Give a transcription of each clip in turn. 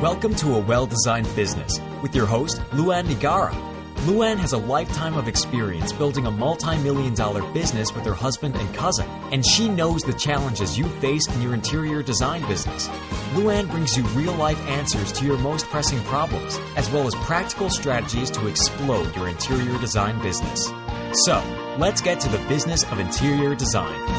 Welcome to A Well-Designed Business with your host, Luann Nigara. Luann has a lifetime of experience building a multi-million-dollar business with her husband and cousin, and she knows the challenges you face in your interior design business. Luann brings you real-life answers to your most pressing problems, as well as practical strategies to explode your interior design business. So, let's get to the business of interior design.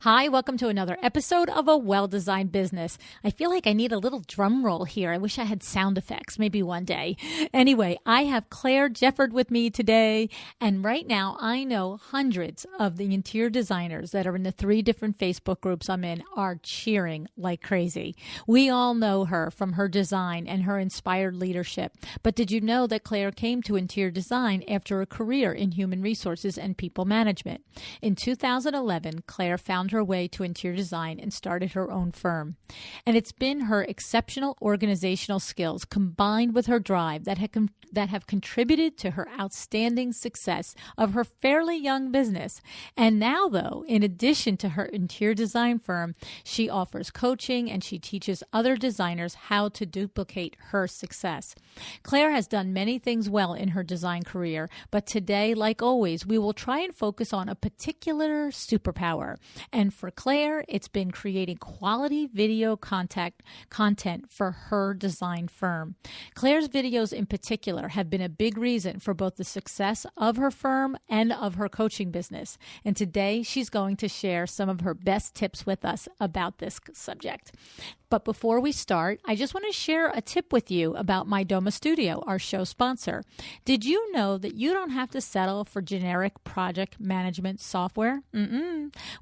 Hi, welcome to another episode of A Well-Designed Business. I feel like I need a little drum roll here. I wish I had sound effects, maybe one day. Anyway, I have Claire Jefford with me today, and right now I know hundreds of the interior designers that are in the 3 different Facebook groups I'm in are cheering like crazy. We all know her from her design and her inspired leadership. But did you know that Claire came to interior design after a career in human resources and people management? In 2011, Claire found her way to interior design and started her own firm. And it's been her exceptional organizational skills combined with her drive that have contributed to her outstanding success of her fairly young business. And now, though, in addition to her interior design firm, she offers coaching and she teaches other designers how to duplicate her success. Claire has done many things well in her design career, but today, like always, we will try and focus on a particular superpower. And for Claire, it's been creating quality video content for her design firm. Claire's videos in particular have been a big reason for both the success of her firm and of her coaching business. And today, she's going to share some of her best tips with us about this subject. But before we start, I just want to share a tip with you about My Doma Studio, our show sponsor. Did you know that you don't have to settle for generic project management software?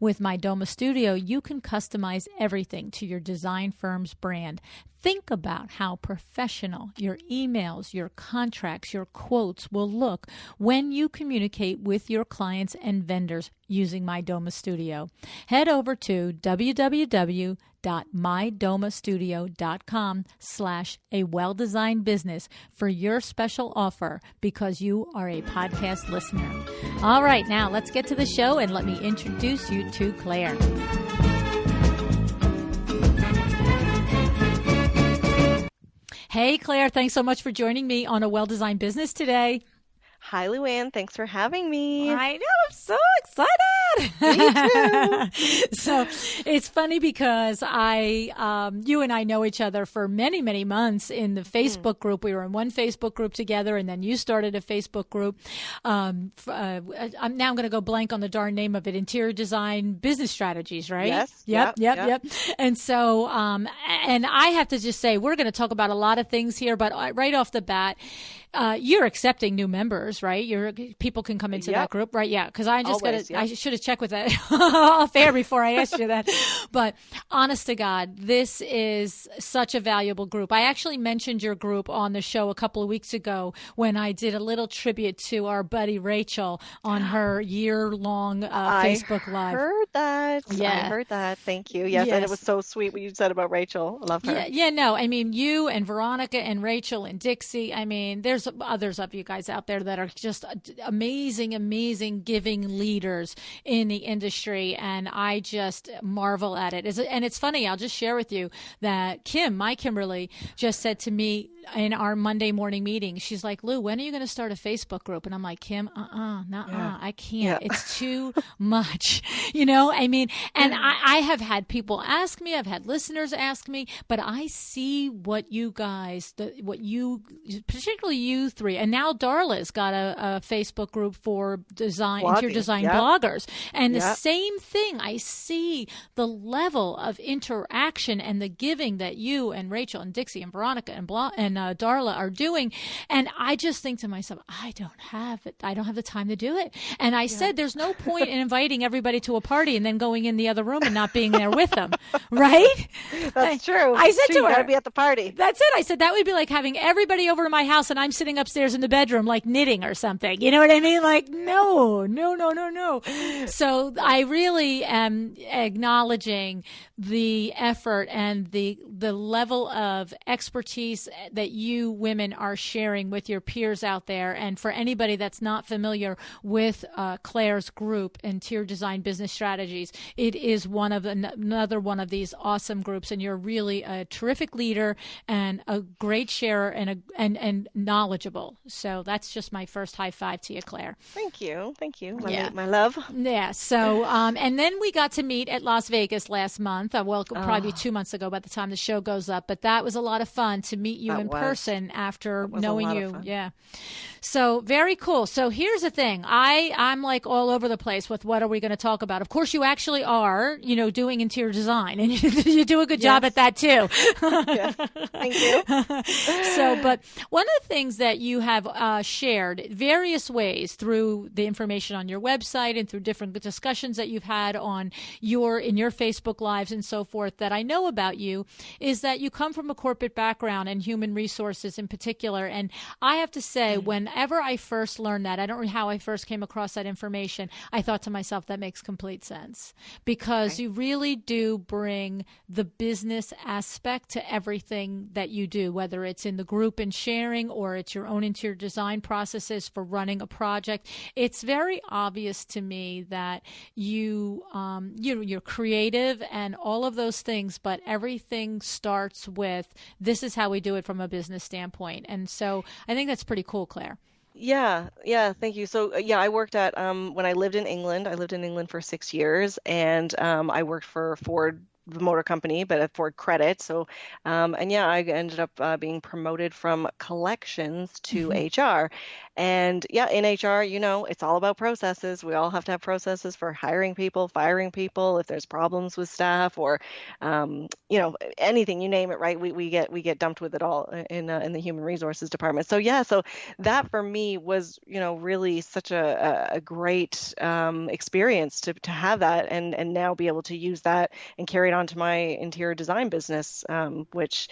With My Doma Studio, you can customize everything to your design firm's brand. Think about how professional your emails, your contracts, your quotes will look when you communicate with your clients and vendors using My Doma Studio. Head over to www.mydomastudio.com/awelldesignedbusiness for your special offer because you are a podcast listener. All right, now let's get to the show and let me introduce you to Claire. Hey, Claire, thanks so much for joining me on A Well-Designed Business today. Hi, Luann. Thanks for having me. I know. I'm so excited. Me too. So it's funny because you and I know each other for many, many months in the Facebook group. We were in one Facebook group together, and then you started a Facebook group. I'm now going to go blank on the darn name of it. Interior Design Business Strategies, right? Yes. Yep. And so, and I have to just say, we're going to talk about a lot of things here, but right off the bat, you're accepting new members, right? People can come into that group, right? Yeah, because I should have checked with that off air before I asked you that. But honest to God, this is such a valuable group. I actually mentioned your group on the show a couple of weeks ago when I did a little tribute to our buddy Rachel on her year-long Facebook Live. I heard that. Yeah. I heard that. Thank you. Yes, and it was so sweet what you said about Rachel. I love her. Yeah, no, I mean, you and Veronica and Rachel and Dixie, I mean, there's others of you guys out there that are just amazing giving leaders in the industry, and I just marvel at it. And it's funny, I'll just share with you that Kimberly, just said to me in our Monday morning meeting, she's like, Lou, when are you going to start a Facebook group? And I'm like, Kim, I can't. Yeah. It's too much, I mean, and I have had people ask me, I've had listeners ask me, but I see what you guys, particularly you 3, and now Darla's got a Facebook group for interior design bloggers. And the same thing, I see the level of interaction and the giving that you and Rachel and Dixie and Veronica and Darla are doing. And I just think to myself, I don't have the time to do it. And I said, there's no point in inviting everybody to a party and then going in the other room and not being there with them. Right? That's true. I said to her, you got to be at the party. That's it. I said, that would be like having everybody over to my house and I'm sitting upstairs in the bedroom, like knitting or something. You know what I mean? Like, no. So I really am acknowledging the effort and the level of expertise that you women are sharing with your peers out there. And for anybody that's not familiar with Claire's group, Interior Design Business Strategies, it is another one of these awesome groups, and you're really a terrific leader and a great sharer and knowledgeable. So that's just my first high five to you, Claire. Thank you. My love. Yeah. So, and then we got to meet at Las Vegas last month. Probably 2 months ago by the time the show goes up. But that was a lot of fun to meet you in person after knowing you. Yeah. So very cool. So here's the thing. I'm like all over the place with what are we going to talk about. Of course, you actually are, doing interior design, and you do a good job at that too. Yes. Thank you. So, but one of the things that you have shared various ways through the information on your website and through different discussions that you've had in your Facebook Lives and so forth that I know about you is that you come from a corporate background and human resources in particular. And I have to say, whenever I first learned that, I don't know how I first came across that information, I thought to myself, that makes complete sense, because you really do bring the business aspect to everything that you do, whether it's in the group and sharing or it's your own interior design processes for running a project. It's very obvious to me that you're creative and all of those things, but everything starts with this is how we do it from a business standpoint. And so I think that's pretty cool, Claire. Yeah, thank you. So, I worked at, when I lived in England for 6 years, and I worked for Ford, the motor company, but at Ford Credit. So, I ended up being promoted from collections to HR. And in HR, it's all about processes. We all have to have processes for hiring people, firing people, if there's problems with staff or, anything, you name it, right? We get dumped with it all in the human resources department. So, so that for me was, really such a great experience to have that and now be able to use that and carry it on to my interior design business, which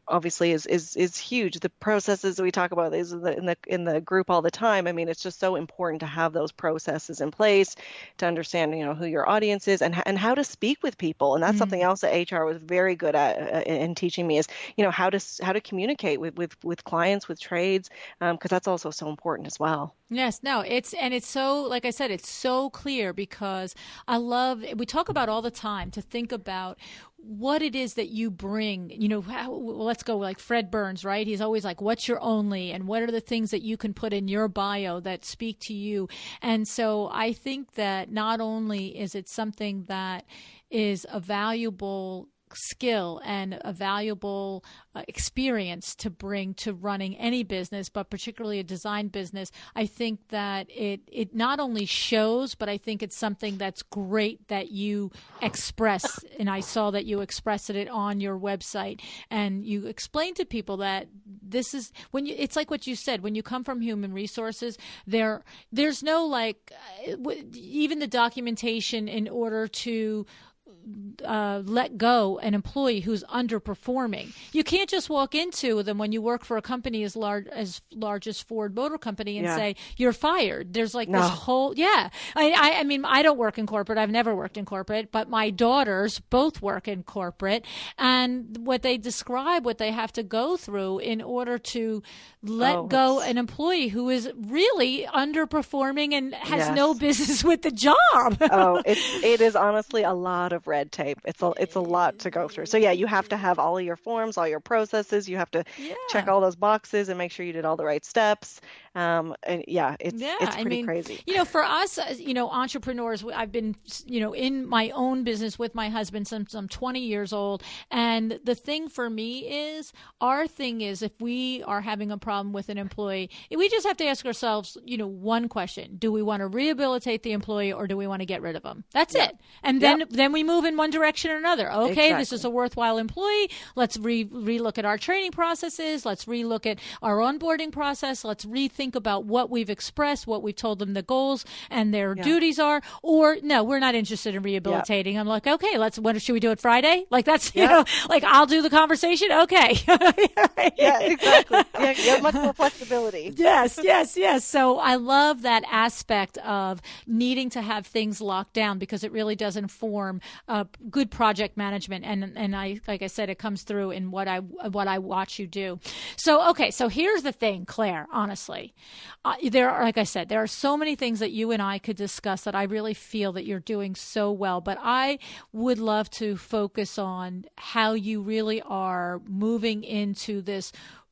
obviously is huge. The processes we talk about is in the group all the time. I mean, it's just so important to have those processes in place to understand, who your audience is and how to speak with people. And that's something else that HR was very good at in teaching me is, how to communicate with clients, with trades, because that's also so important as well. Yes, no, it's so, like I said, it's so clear because we talk about all the time to think about what it is that you bring, let's go like Fred Burns, right? He's always like, what's your only, and what are the things that you can put in your bio that speak to you? And so I think that not only is it something that is a valuable skill and a valuable experience to bring to running any business, but particularly a design business, I think that it not only shows, but I think it's something that's great that you express. And I saw that you expressed it on your website, and you explained to people that this is it's like what you said, when you come from human resources, there's no even the documentation in order to let go an employee who's underperforming. You can't just walk into them when you work for a company as large as Ford Motor Company and say you're fired. There's this whole I mean, I don't work in corporate. I've never worked in corporate, but my daughters both work in corporate, and what they describe what they have to go through in order to let go an employee who is really underperforming and has no business with the job. It is honestly a lot of red tape. It's a lot to go through. So you have to have all of your forms, all your processes. You have to check all those boxes and make sure you did all the right steps. It's pretty crazy. For us, entrepreneurs, I've been, in my own business with my husband since I'm 20 years old. And the thing for me is, if we are having a problem with an employee, we just have to ask ourselves, one question: do we want to rehabilitate the employee or do we want to get rid of them? That's it. And then we move in one direction or another. Okay, this is Exactly. a worthwhile employee. Let's relook at our training processes. Let's relook at our onboarding process. Let's rethink about what we've expressed, what we've told them the goals and their duties are. Or no, we're not interested in rehabilitating. I'm like, okay, when should we do it Friday? Like that's, like I'll do the conversation. Okay. Yeah, exactly. Yeah, you have much more flexibility. Yes. So I love that aspect of needing to have things locked down because it really does inform good project management. And I, like I said, it comes through in what I watch you do. So, okay. So here's the thing, Claire, honestly, like I said, there are so many things that you and I could discuss that I really feel that you're doing so well, but I would love to focus on how you really are moving into this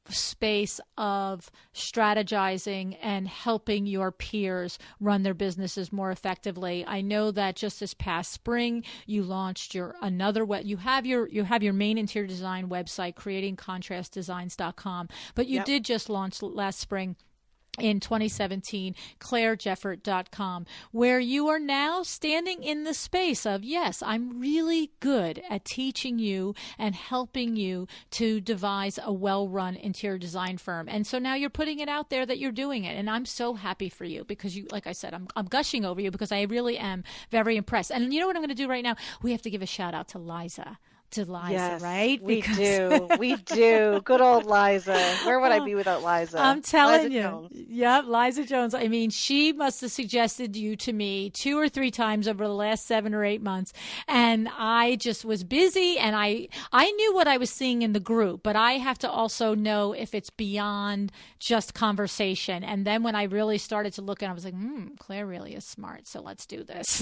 space of strategizing and helping your peers run their businesses more effectively. I know that just this past spring you launched you have your main interior design website, creatingcontrastdesigns.com, but you did just launch last spring in 2017, clairejefford.com, where you are now standing in the space of, yes, I'm really good at teaching you and helping you to devise a well-run interior design firm. And so now you're putting it out there that you're doing it. And I'm so happy for you because you, like I said, I'm gushing over you because I really am very impressed. And you know what I'm going to do right now? We have to give a shout out to Liza. Yes, right? We do. Good old Liza. Where would I be without Liza? I'm telling Liza you. Jones. Yep, Liza Jones. I mean, she must have suggested you to me 2 or 3 times over the last 7 or 8 months. And I just was busy and I knew what I was seeing in the group, but I have to also know if it's beyond just conversation. And then when I really started to look and I was like, Claire really is smart. So let's do this.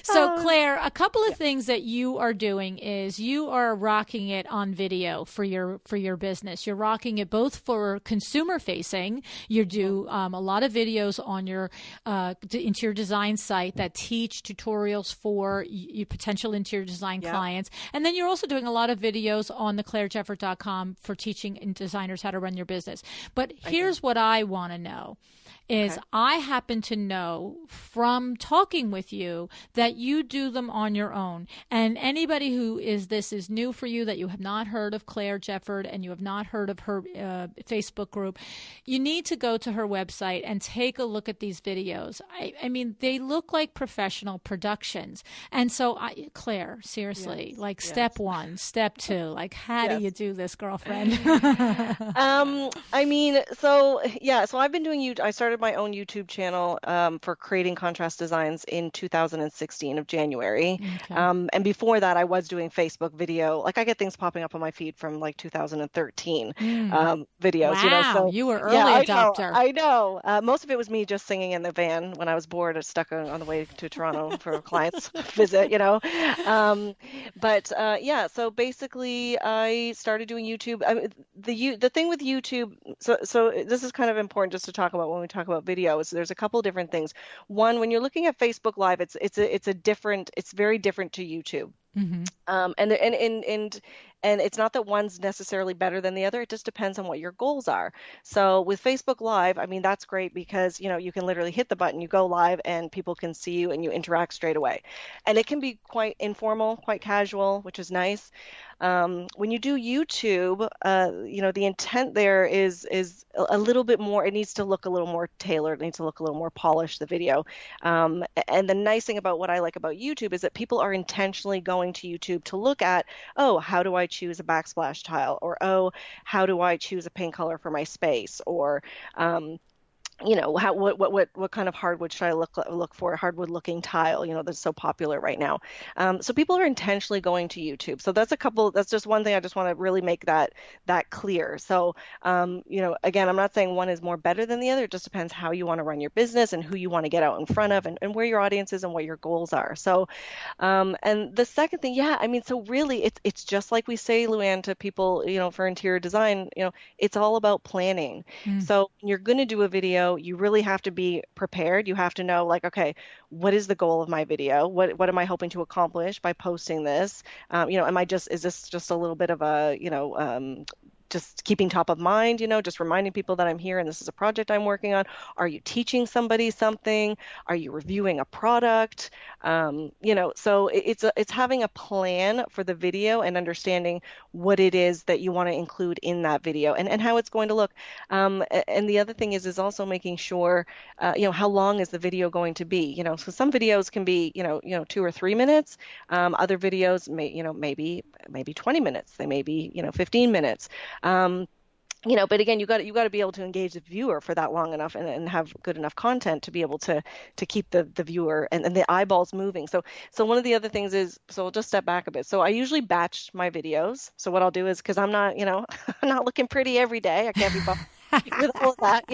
So Claire, a couple of things that you are doing is you are rocking it on video for your business. You're rocking it both for consumer facing. You do a lot of videos on your interior design site that teach tutorials for your potential interior design clients. And then you're also doing a lot of videos on the clairejefford.com for teaching designers how to run your business. But here's what I want to know. I happen to know from talking with you that you do them on your own. And anybody this is new for you, that you have not heard of Claire Jefford and you have not heard of her Facebook group, you need to go to her website and take a look at these videos. I mean, they look like professional productions. And so, Claire, seriously, step 1, step 2, like how do you do this, girlfriend? I mean, so I've been doing I started my own YouTube channel for creating contrast designs in 2016 of January. Okay. And before that, I was doing Facebook video. Like I get things popping up on my feed from like 2013 videos. Wow, so you were early adopter. I know. Most of it was me just singing in the van when I was bored or stuck on the way to Toronto for a client's visit. So basically, I started doing YouTube. I mean, the thing with YouTube. So this is kind of important just to talk about when we talk about video. Is there's a couple different things. One, when you're looking at Facebook Live, it's very different to YouTube. Mm-hmm. And it's not that one's necessarily better than the other. It just depends on what your goals are. So with Facebook Live, I mean, that's great because, you can literally hit the button, you go live and people can see you and you interact straight away. And it can be quite informal, quite casual, which is nice. When you do YouTube, the intent there is a little bit more, it needs to look a little more tailored, it needs to look a little more polished, the video. And the nice thing about what I like about YouTube is that people are intentionally going to YouTube to look at, how do I choose a backsplash tile? Or, how do I choose a paint color for my space? Or, what kind of hardwood should I look for? A hardwood looking tile, that's so popular right now. So people are intentionally going to YouTube. So that's just one thing I just want to really make that clear. So, again, I'm not saying one is more better than the other. It just depends how you want to run your business and who you want to get out in front of and where your audience is and what your goals are. So, and the second thing, so really it's just like we say, Luann, to people, for interior design, it's all about planning. So when you're going to do a video, you really have to be prepared. You have to know, like, okay, what is the goal of my video? What am I hoping to accomplish by posting this? Is this just a little bit of a, just keeping top of mind, just reminding people that I'm here and this is a project I'm working on? Are you teaching somebody something? Are you reviewing a product? So it's having a plan for the video and understanding what it is that you want to include in that video and how it's going to look. And the other thing is also making sure, how long is the video going to be? So some videos can be, 2 or 3 minutes. Other videos maybe 20 minutes. They may be, 15 minutes. But again, you got to be able to engage the viewer for that long enough and have good enough content to be able to keep the viewer and the eyeballs moving. So one of the other things is, so I'll just step back a bit. So I usually batch my videos. So what I'll do is, because I'm not, I'm not looking pretty every day. I can't be with all of that.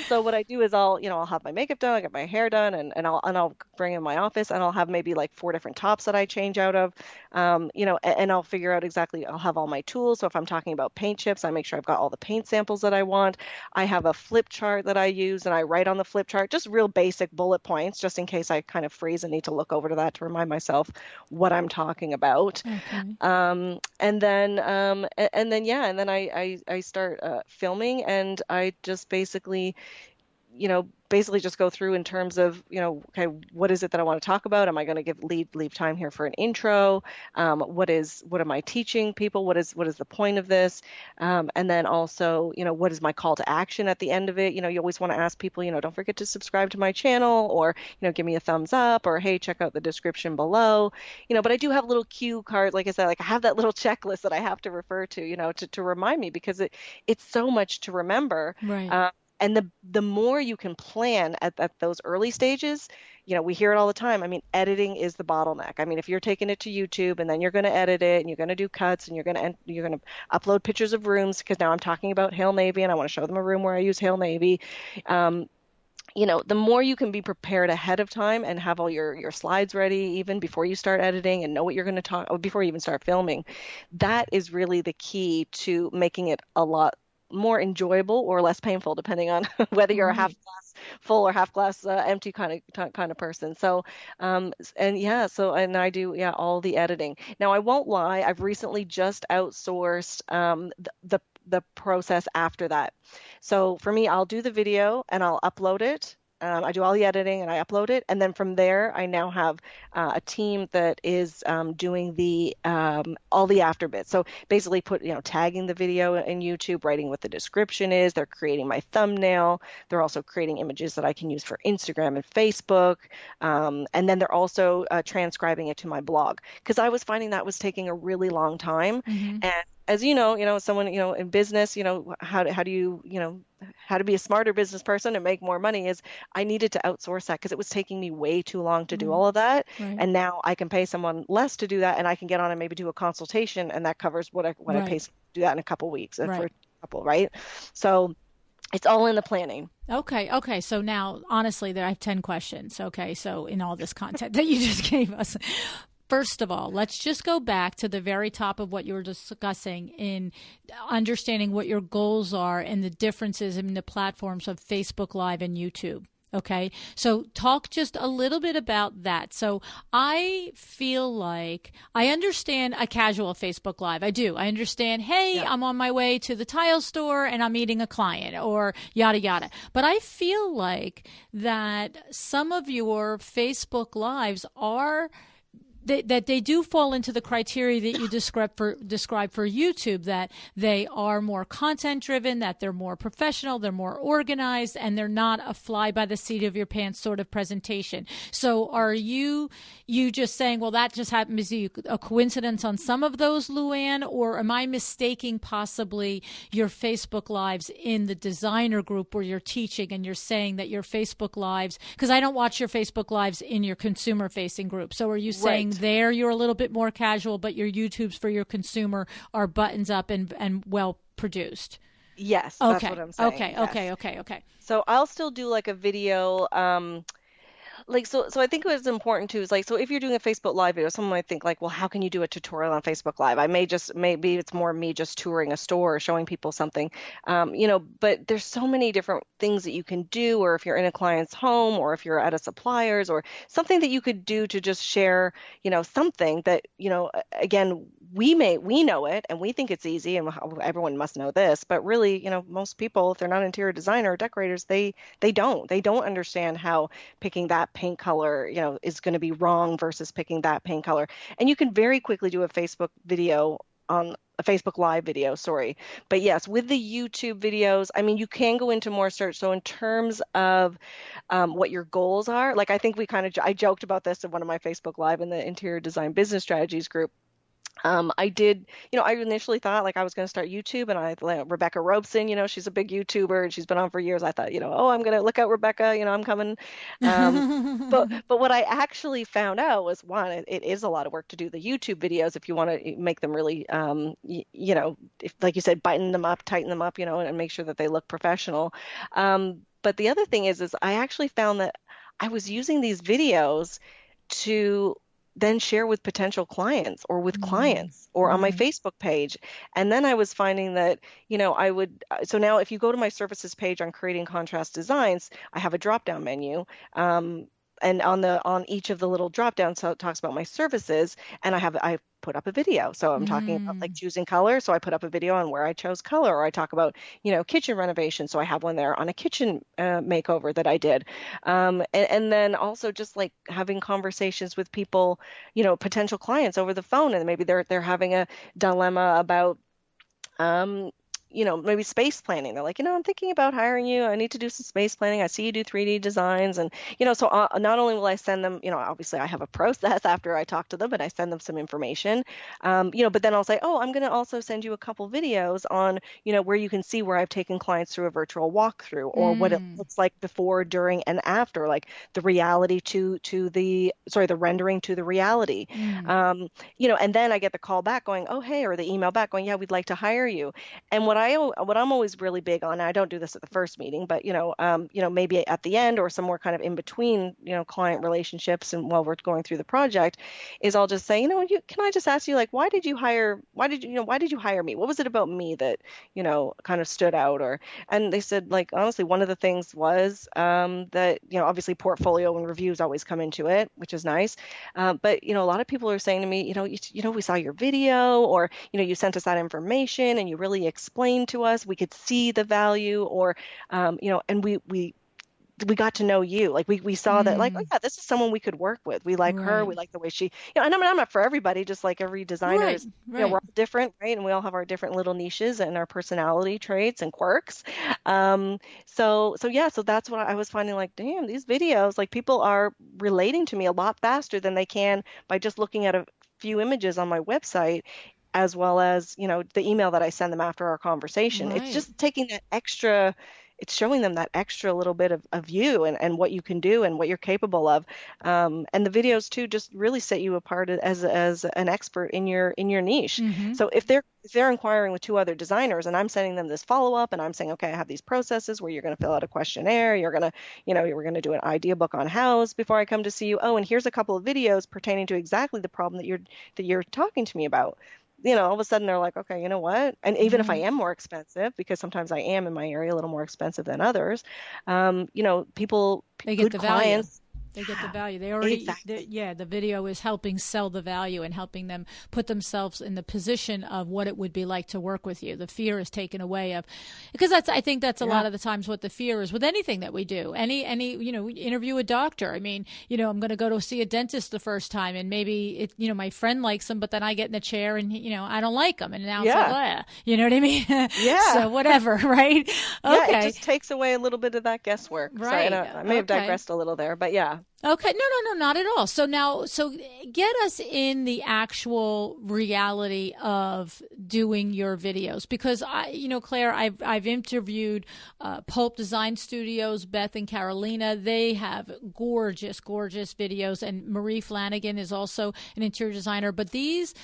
So what I do is I'll have my makeup done, I get my hair done, and I'll bring in my office and I'll have maybe like 4 different tops that I change out of, and I'll figure out exactly, I'll have all my tools. So if I'm talking about paint chips, I make sure I've got all the paint samples that I want. I have a flip chart that I use and I write on the flip chart, just real basic bullet points, just in case I kind of freeze and need to look over to that to remind myself what I'm talking about. Okay. And then I start filming, and I just basically just go through in terms of, okay, what is it that I want to talk about? Am I going to leave time here for an intro? What am I teaching people? What is the point of this? And then also, what is my call to action at the end of it? You always want to ask people, don't forget to subscribe to my channel, or, give me a thumbs up, or, hey, check out the description below. But I do have little cue cards, like I said, like I have that little checklist that I have to refer to, to remind me, because it's so much to remember. Right. And the more you can plan at those early stages, we hear it all the time. I mean, editing is the bottleneck. I mean, if you're taking it to YouTube and then you're going to edit it and you're going to do cuts and you're going to upload pictures of rooms, because now I'm talking about Hail Navy and I want to show them a room where I use Hail Navy. The more you can be prepared ahead of time and have all your slides ready even before you start editing and know what you're going to talk, or before you even start filming, that is really the key to making it a lot more enjoyable or less painful, depending on whether you're a half glass full or half glass empty kind of person. So, and I do all the editing. Now, I won't lie, I've recently just outsourced the process after that. So for me, I'll do the video and I'll upload it. I do all the editing and I upload it, and then from there I now have a team that is doing the all the after bits. So basically, tagging the video in YouTube, writing what the description is. They're creating my thumbnail. They're also creating images that I can use for Instagram and Facebook, and then they're also transcribing it to my blog, because I was finding that was taking a really long time. Mm-hmm. And as someone in business, how do you how to be a smarter business person and make more money, is I needed to outsource that, because it was taking me way too long to do all of that. Right. And now I can pay someone less to do that, and I can get on and maybe do a consultation, and that covers what I pay to do that in a couple weeks, for a couple, right? So it's all in the planning. Okay. So now, honestly, I have 10 questions. Okay. So in all this content that you just gave us, first of all, let's just go back to the very top of what you were discussing in understanding what your goals are and the differences in the platforms of Facebook Live and YouTube. Okay. So talk just a little bit about that. So I feel like I understand a casual Facebook Live. I do. I understand, hey, I'm on my way to the tile store and I'm meeting a client, or yada, yada. But I feel like that some of your Facebook Lives are that they do fall into the criteria that you describe for YouTube, that they are more content driven, that they're more professional, they're more organized, and they're not a fly by the seat of your pants sort of presentation. So are you just saying, well, that just happens to be a coincidence on some of those, Luann, or am I mistaking possibly your Facebook Lives in the designer group where you're teaching, and you're saying that your Facebook Lives, because I don't watch your Facebook Lives in your consumer facing group. So are you saying there you're a little bit more casual, but your YouTubes for your consumer are buttons up and well produced? Yes, that's what I'm saying. Okay. So I'll still do like a video, so I think what's important too is so if you're doing a Facebook Live video, someone might think well, how can you do a tutorial on Facebook Live? Maybe it's more me just touring a store or showing people something, but there's so many different things that you can do, or if you're in a client's home, or if you're at a supplier's, or something that you could do to just share, something that, again, we know it and we think it's easy and everyone must know this, but really, most people, if they're not interior designer or decorators, they don't understand how picking that paint color, is going to be wrong versus picking that paint color. And you can very quickly do a Facebook Live video, sorry. But yes, with the YouTube videos, I mean, you can go into more search. So in terms of what your goals are, like I think I joked about this in one of my Facebook Live in the Interior Design Business Strategies group. I did, I initially thought like I was going to start YouTube, and Rebecca Robeson, she's a big YouTuber and she's been on for years. I thought, oh, I'm going to look out Rebecca, I'm coming. But what I actually found out was, one, it is a lot of work to do the YouTube videos if you want to make them really, if, like you said, button them up, tighten them up, and make sure that they look professional. But the other thing is I actually found that I was using these videos to then share with potential clients or with clients or on my Facebook page. And then I was finding that, so now if you go to my services page on creating contrast designs, I have a drop-down menu. And on each of the little drop-downs, so it talks about my services, and I put up a video. So I'm talking about like choosing color. So I put up a video on where I chose color, or I talk about, kitchen renovation. So I have one there on a kitchen makeover that I did. And then also just like having conversations with people, potential clients over the phone, and maybe they're having a dilemma about, maybe space planning. They're like, I'm thinking about hiring you. I need to do some space planning. I see you do 3D designs. And, so not only will I send them, obviously I have a process after I talk to them, but I send them some information, but then I'll say, oh, I'm going to also send you a couple videos on, where you can see where I've taken clients through a virtual walkthrough, or what it looks like before, during, and after, like the reality the rendering to the reality. And then I get the call back going, oh, hey, or the email back going, yeah, we'd like to hire you. And what I'm always really big on, and I don't do this at the first meeting, but maybe at the end or somewhere kind of in between, client relationships and while we're going through the project, is I'll just say, can I just ask you, like, why did you hire me? What was it about me that, kind of stood out? And they said, like, honestly, one of the things was that, obviously portfolio and reviews always come into it, which is nice. But, a lot of people are saying to me, we saw your video, or, you sent us that information and you really explained to us, we could see the value, or and we got to know you, like we saw that, like, oh yeah, this is someone we could work with, we like her, we like the way she, and I'm not for everybody, just like every designer is, we're all different, right? And we all have our different little niches and our personality traits and quirks. So that's what I was finding, like, damn, these videos, like, people are relating to me a lot faster than they can by just looking at a few images on my website, as well as, the email that I send them after our conversation. It's just taking that extra, it's showing them that extra little bit of you and what you can do and what you're capable of. And the videos too just really set you apart as an expert in your niche. So if they're inquiring with two other designers and I'm sending them this follow-up and I'm saying, okay, I have these processes where you're going to fill out a questionnaire, we're going to do an idea book on house before I come to see you. Oh, and here's a couple of videos pertaining to exactly the problem that you're talking to me about. All of a sudden they're like, okay, you know what? And even if I am more expensive, because sometimes I am in my area a little more expensive than others, people, they get the clients. Value. They get the value. They already, exactly. The video is helping sell the value and helping them put themselves in the position of what it would be like to work with you. The fear is taken away because I think that's a lot of the times what the fear is with anything that we do. Any interview a doctor. I mean, I'm going to go to see a dentist the first time, and maybe my friend likes him, but then I get in the chair and I don't like him, and now it's like, you know what I mean? Yeah. So whatever, right? Yeah, okay. It just takes away a little bit of that guesswork. Right. Sorry, I may have digressed a little there, but yeah. Okay. No, not at all. So get us in the actual reality of doing your videos, because Claire, I've interviewed Pulp Design Studios, Beth and Carolina. They have gorgeous videos, and Marie Flanagan is also an interior designer. But these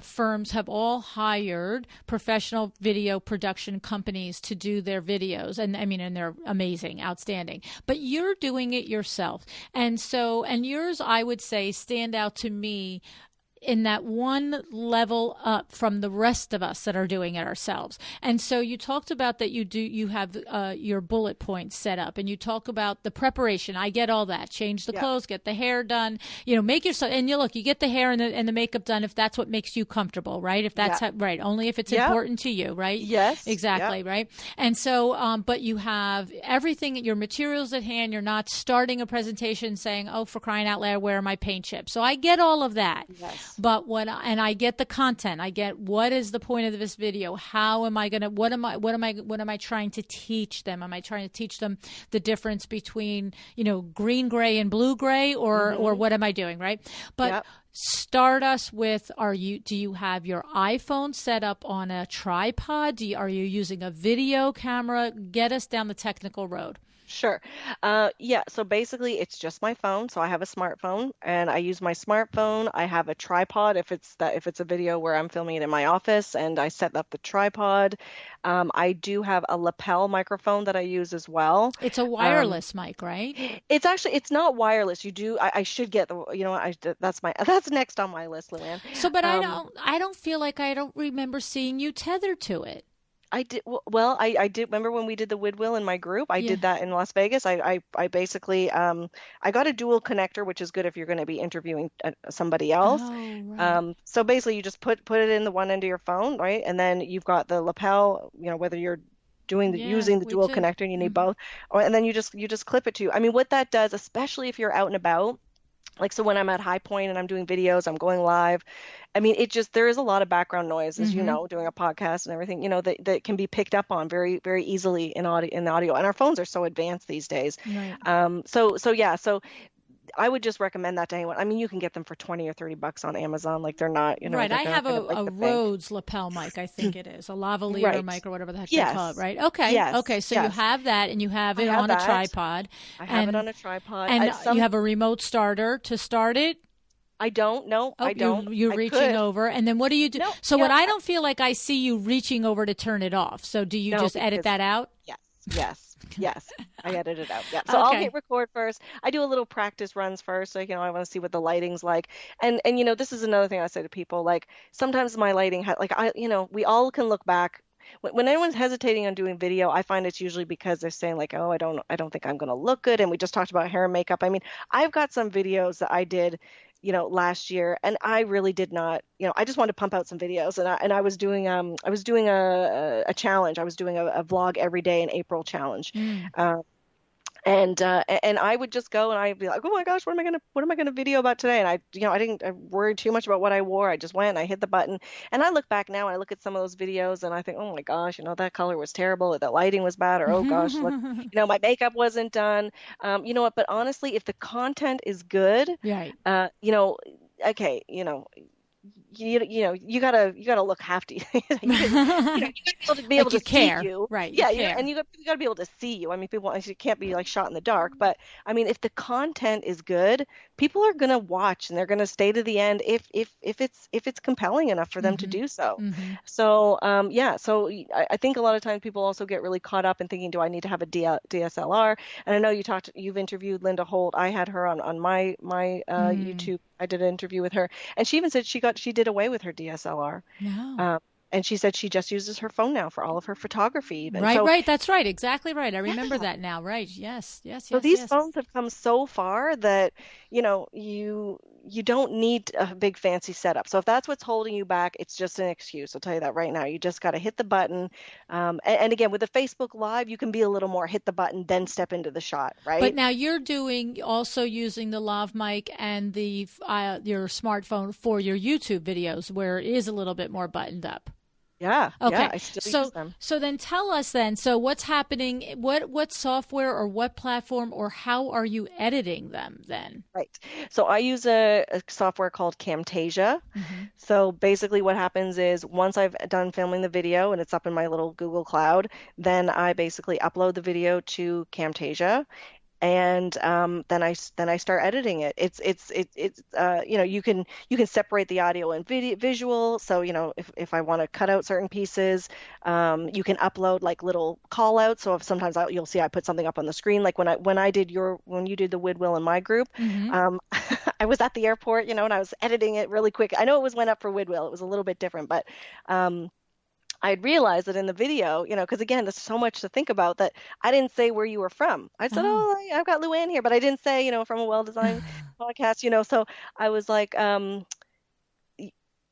firms have all hired professional video production companies to do their videos, and they're amazing, outstanding. But you're doing it yourself. And yours, I would say, stand out to me in that one level up from the rest of us that are doing it ourselves. And so you talked about that you have your bullet points set up, and you talk about the preparation. I get all that. Change the clothes, get the hair done, make yourself, and you get the hair and the makeup done if that's what makes you comfortable, right? If that's right. Only if it's important to you, right? Yes. Exactly, right? And so, but you have everything, your materials at hand. You're not starting a presentation saying, oh, for crying out loud, where are my paint chips? So I get all of that. Yes. But and I get the content. I get what is the point of this video? How am I gonna? What am I trying to teach them? Am I trying to teach them the difference between green gray and blue gray, or what am I doing, right? But start us with: do you have your iPhone set up on a tripod? Are you using a video camera? Get us down the technical road. Sure. So basically it's just my phone. So I have a smartphone and I use my smartphone. I have a tripod if it's a video where I'm filming it in my office, and I set up the tripod. I do have a lapel microphone that I use as well. It's a wireless mic, right? It's not wireless. I should get that's next on my list, Luann. So, but I don't feel like I don't remember seeing you tethered to it. I did well. I did remember when we did the Woodwill in my group. I did that in Las Vegas. I basically I got a dual connector, which is good if you're going to be interviewing somebody else. Oh, right. So basically, you just put it in the one end of your phone, right, and then you've got the lapel. Whether you're using the dual connector, and you need both, and then you just clip it to. I mean, what that does, especially if you're out and about. Like, so when I'm at High Point and I'm doing videos, I'm going live. I mean, there is a lot of background noise, as doing a podcast and everything, that can be picked up on very, very easily in the audio. And our phones are so advanced these days. Right. So I would just recommend that to anyone. I mean, you can get them for $20 or $30 on Amazon. Like, they're not, right. I have a Rhodes lapel mic, I think it is, a lavalier mic or whatever the heck they call it, right? Okay. Yes. Okay. So you have that, and you have it on a tripod. I have it on a tripod. And you have a remote starter to start it. I don't. No, I don't. You're reaching over, and then what do you do? No, what I don't feel like I see you reaching over to turn it off. So do you just edit that out? Yes. I edit it out. Yeah. So I'll hit record first. I do a little practice runs first. So, I want to see what the lighting's like. And this is another thing I say to people, like, sometimes my lighting, we all can look back. When anyone's hesitating on doing video, I find it's usually because they're saying like, oh, I don't think I'm going to look good. And we just talked about hair and makeup. I mean, I've got some videos that I did, last year, and I really did not, I just wanted to pump out some videos, and I was doing a challenge. I was doing a vlog every day in April challenge. And I would just go and I'd be like, oh my gosh, what am I gonna video about today? And I didn't worry too much about what I wore. I just went and I hit the button. And I look back now and I look at some of those videos and I think, oh my gosh, that color was terrible, or the lighting was bad, or oh gosh, look, my makeup wasn't done. But honestly, if the content is good, right. Okay, you gotta look half decent. You gotta be able to care. See you, right? Yeah, and you gotta be able to see you. I mean, you can't be like shot in the dark. But I mean, if the content is good, people are gonna watch and they're gonna stay to the end if it's compelling enough for them to do so. So So I think a lot of times people also get really caught up in thinking, do I need to have a DSLR? And I know you've interviewed Linda Holt. I had her on my YouTube. I did an interview with her, and she even said she did away with her DSLR. Yeah. And she said she just uses her phone now for all of her photography. Even. Right. That's right. Exactly right. I remember that now. Right. Yes. So these phones have come so far that, you don't need a big fancy setup. So if that's what's holding you back, it's just an excuse. I'll tell you that right now. You just got to hit the button. And again, with the Facebook Live, you can be a little more hit the button, then step into the shot, right? But now you're also using the lav mic and your smartphone for your YouTube videos, where it is a little bit more buttoned up. Yeah. Okay. Yeah, I still use them. So then tell us then, so what's happening, what software or what platform or how are you editing them then? Right. So I use a software called Camtasia. So basically what happens is once I've done filming the video and it's up in my little Google Cloud, then I basically upload the video to Camtasia. And then I start editing it. It's you can separate the audio and visual. So if I want to cut out certain pieces, you can upload like little call outs. So if sometimes you'll see I put something up on the screen, like when you did the Woodwill in my group, I was at the airport, and I was editing it really quick. I know it went up for Widwill. It was a little bit different, but I realized that in the video, because again, there's so much to think about that I didn't say where you were from. I said, Oh. oh, I've got Luann here, but I didn't say, from a well-designed podcast. So I was like,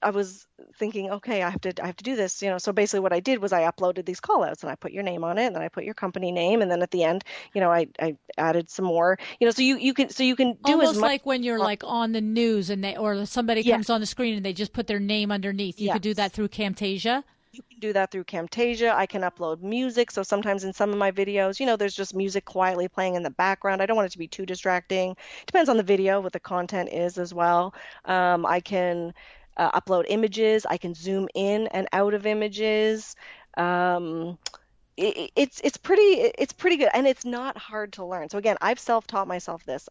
I was thinking, okay, I have to do this, So basically what I did was I uploaded these call outs and I put your name on it and then I put your company name. And then at the end, I added some more, so you can do Almost as much. like when you're like on the news and or somebody Yeah. comes on the screen and they just put their name underneath. You could do that Yes. through Camtasia. You can do that through Camtasia. I can upload music. So sometimes in some of my videos, there's just music quietly playing in the background. I don't want it to be too distracting. Depends on the video, what the content is as well. I can upload images. I can zoom in and out of images. It's pretty good, and it's not hard to learn. So again, I've self-taught myself this.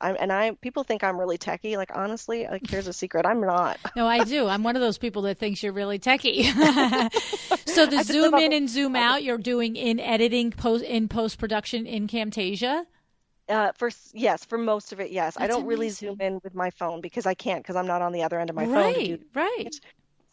People think I'm really techie. Like honestly, like here's a secret, I'm not. No, I do. I'm one of those people that thinks you're really techie. So the I just zoom live in on and zoom out, you're doing in editing, post-production in Camtasia? Yes, for most of it, yes. I That's don't really zoom amazing. in with my phone because I can't, because I'm not on the other end of my phone to do Right, right. it.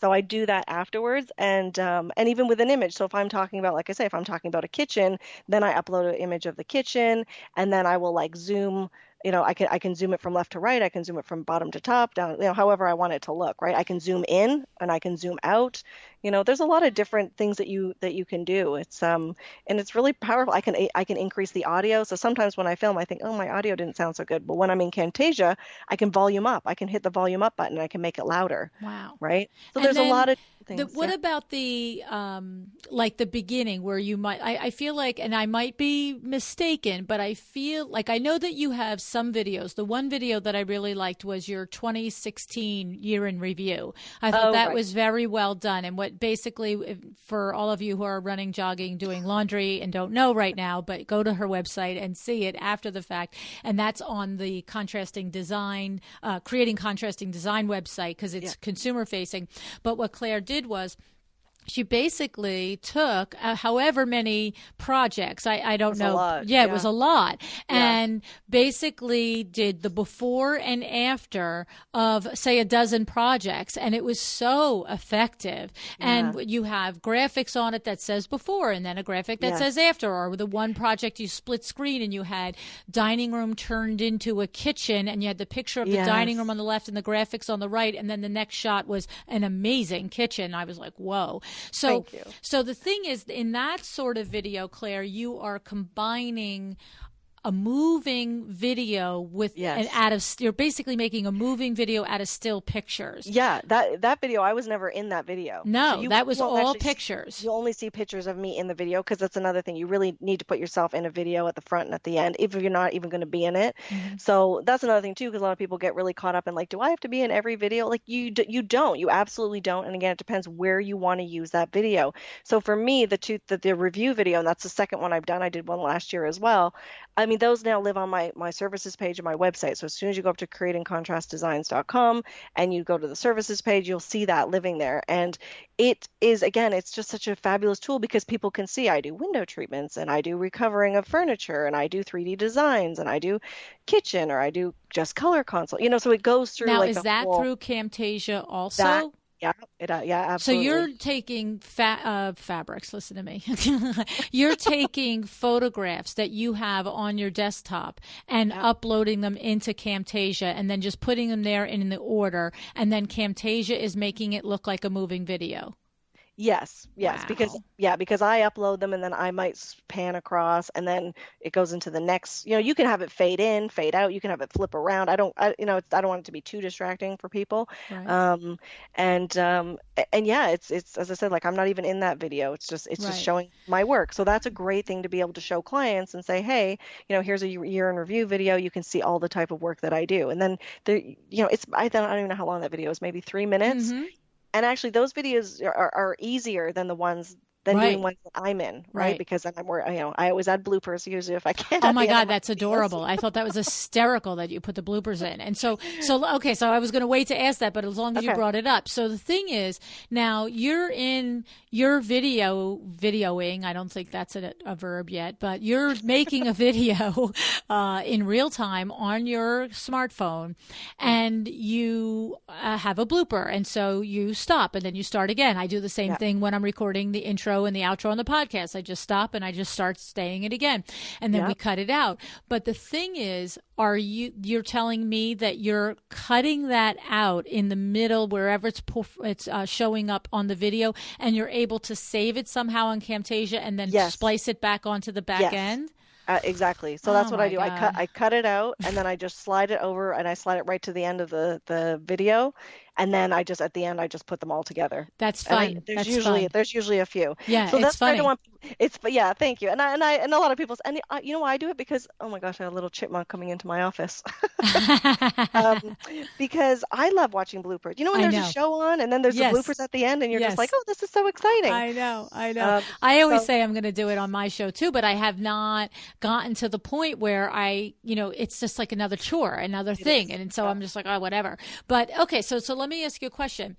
So I do that afterwards, and even with an image. So if I'm talking about, like I say, if I'm talking about a kitchen, then I upload an image of the kitchen, and then I will like zoom. I can zoom it from left to right. I can zoom it from bottom to top, down. However I want it to look. Right. I can zoom in and I can zoom out. There's a lot of different things that you can do. And it's really powerful. I can increase the audio. So sometimes when I film, I think, oh, my audio didn't sound so good. But when I'm in Camtasia, I can volume up. I can hit the volume up button and I can make it louder. Wow. Right. So And there's a then lot of things. what Yeah. about the like the beginning where you might I feel like, and I might be mistaken, but I feel like I know that you have some videos. The one video that I really liked was your 2016 year in review. I thought Oh, that right. was very well done. And what basically, for all of you who are running, jogging, doing laundry and don't know right now, but go to her website and see it after the fact. And that's on the contrasting design, creating contrasting design website, because it's consumer facing. But what Claire did was she basically took however many projects, I don't know. a lot. Yeah, it was a lot. Yeah. And basically did the before and after of, say, a dozen projects. And it was so effective. And you have graphics on it that says before and then a graphic that says after. Or the one project you split screen and you had dining room turned into a kitchen and you had the picture of the dining room on the left and the graphics on the right. And then the next shot was an amazing kitchen. I was like, whoa. So, Thank you. so the thing is, in that sort of video, Claire, you are combining a moving video with you're basically making a moving video out of still pictures. Yeah, that video, I was never in that video. No, So that was won't all actually pictures. You only see pictures of me in the video, because that's another thing. You really need to put yourself in a video at the front and at the end, if you're not even going to be in it. Mm-hmm. So that's another thing too, because a lot of people get really caught up in like, do I have to be in every video? Like you don't. You absolutely don't. And again, it depends where you want to use that video. So for me, the review video, and that's the second one I've done. I did one last year as well. I mean, those now live on my services page of my website. So as soon as you go up to creatingcontrastdesigns.com and you go to the services page, you'll see that living there. And it is, again, it's just such a fabulous tool, because people can see I do window treatments and I do recovering of furniture and I do 3D designs and I do kitchen, or I do just color console. So it goes through. Now, like is the that whole, through Camtasia also? that, yeah, So absolutely. you're taking fabrics, listen to me. You're taking photographs that you have on your desktop and uploading them into Camtasia and then just putting them there in the order. And then Camtasia is making it look like a moving video. Yes, Wow. because I upload them and then I might pan across and then it goes into the next. You can have it fade in, fade out. You can have it flip around. I don't want it to be too distracting for people. Right. And yeah, it's as I said, like I'm not even in that video. It's just Right. showing my work. So that's a great thing to be able to show clients and say, hey, here's a year in review video. You can see all the type of work that I do. And then I don't even know how long that video is. Maybe 3 minutes. Mm-hmm. And actually, those videos are easier than the ones than Right. doing ones that I'm in, right? Right. Because then I'm more, I always add bloopers usually if I can Oh at my the end of God, my that's videos. adorable. I thought that was hysterical that you put the bloopers in. And okay, so I was going to wait to ask that, but as long as you Okay. brought it up. So the thing is, now you're in your videoing. I don't think that's a verb yet, but you're making a video in real time on your smartphone, and you have a blooper. And so you stop and then you start again. I do the same Yeah. thing when I'm recording the intro and the outro on the podcast. I just stop and I just start saying it again, and then we Yep. cut it out. But the thing is, you're telling me that you're cutting that out in the middle wherever it's showing up on the video, and you're able to save it somehow on Camtasia and then Yes. splice it back onto the back Yes. end? Exactly. So Oh that's what I my do. God. I cut it out and then I just slide it over and I slide it right to the end of the video. And then I just at the end I just put them all together. That's And fun. That's fun. there's usually a few. Yeah, So it's that's why I don't funny. want but yeah, thank you. And a lot of people and you know why I do it? Because oh my gosh, I have a little chipmunk coming into my office. um, because I love watching bloopers. You know when I there's a know. show on and then there's the Yes. bloopers at the end and you're just like, Yes. oh, this is so exciting. I know. Um, I always so say I'm going to do it on my show too, but I have not gotten to the point where it's just like another chore, another it thing. is. And so Yeah. I'm just like, oh, whatever. But okay, so let me ask you a question.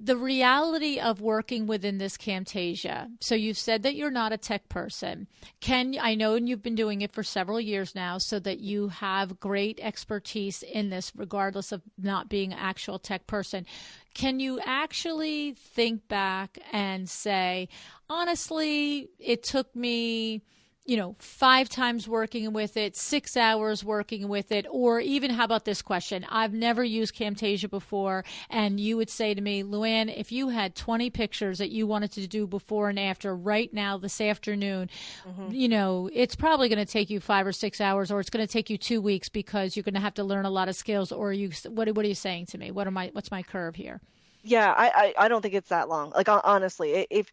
The reality of working within this Camtasia. So you've said that you're not a tech person. I know, and you've been doing it for several years now, so that you have great expertise in this, regardless of not being an actual tech person. Can you actually think back and say, honestly, it took me 5 times working with it, 6 hours working with it, or even how about this question? I've never used Camtasia before, and you would say to me, Luann, if you had 20 pictures that you wanted to do before and after right now this afternoon, it's probably going to take you 5 or 6 hours, or it's going to take you 2 weeks because you're going to have to learn a lot of skills. Or what are you saying to me? What's my curve here? Yeah, I don't think it's that long. Like honestly, if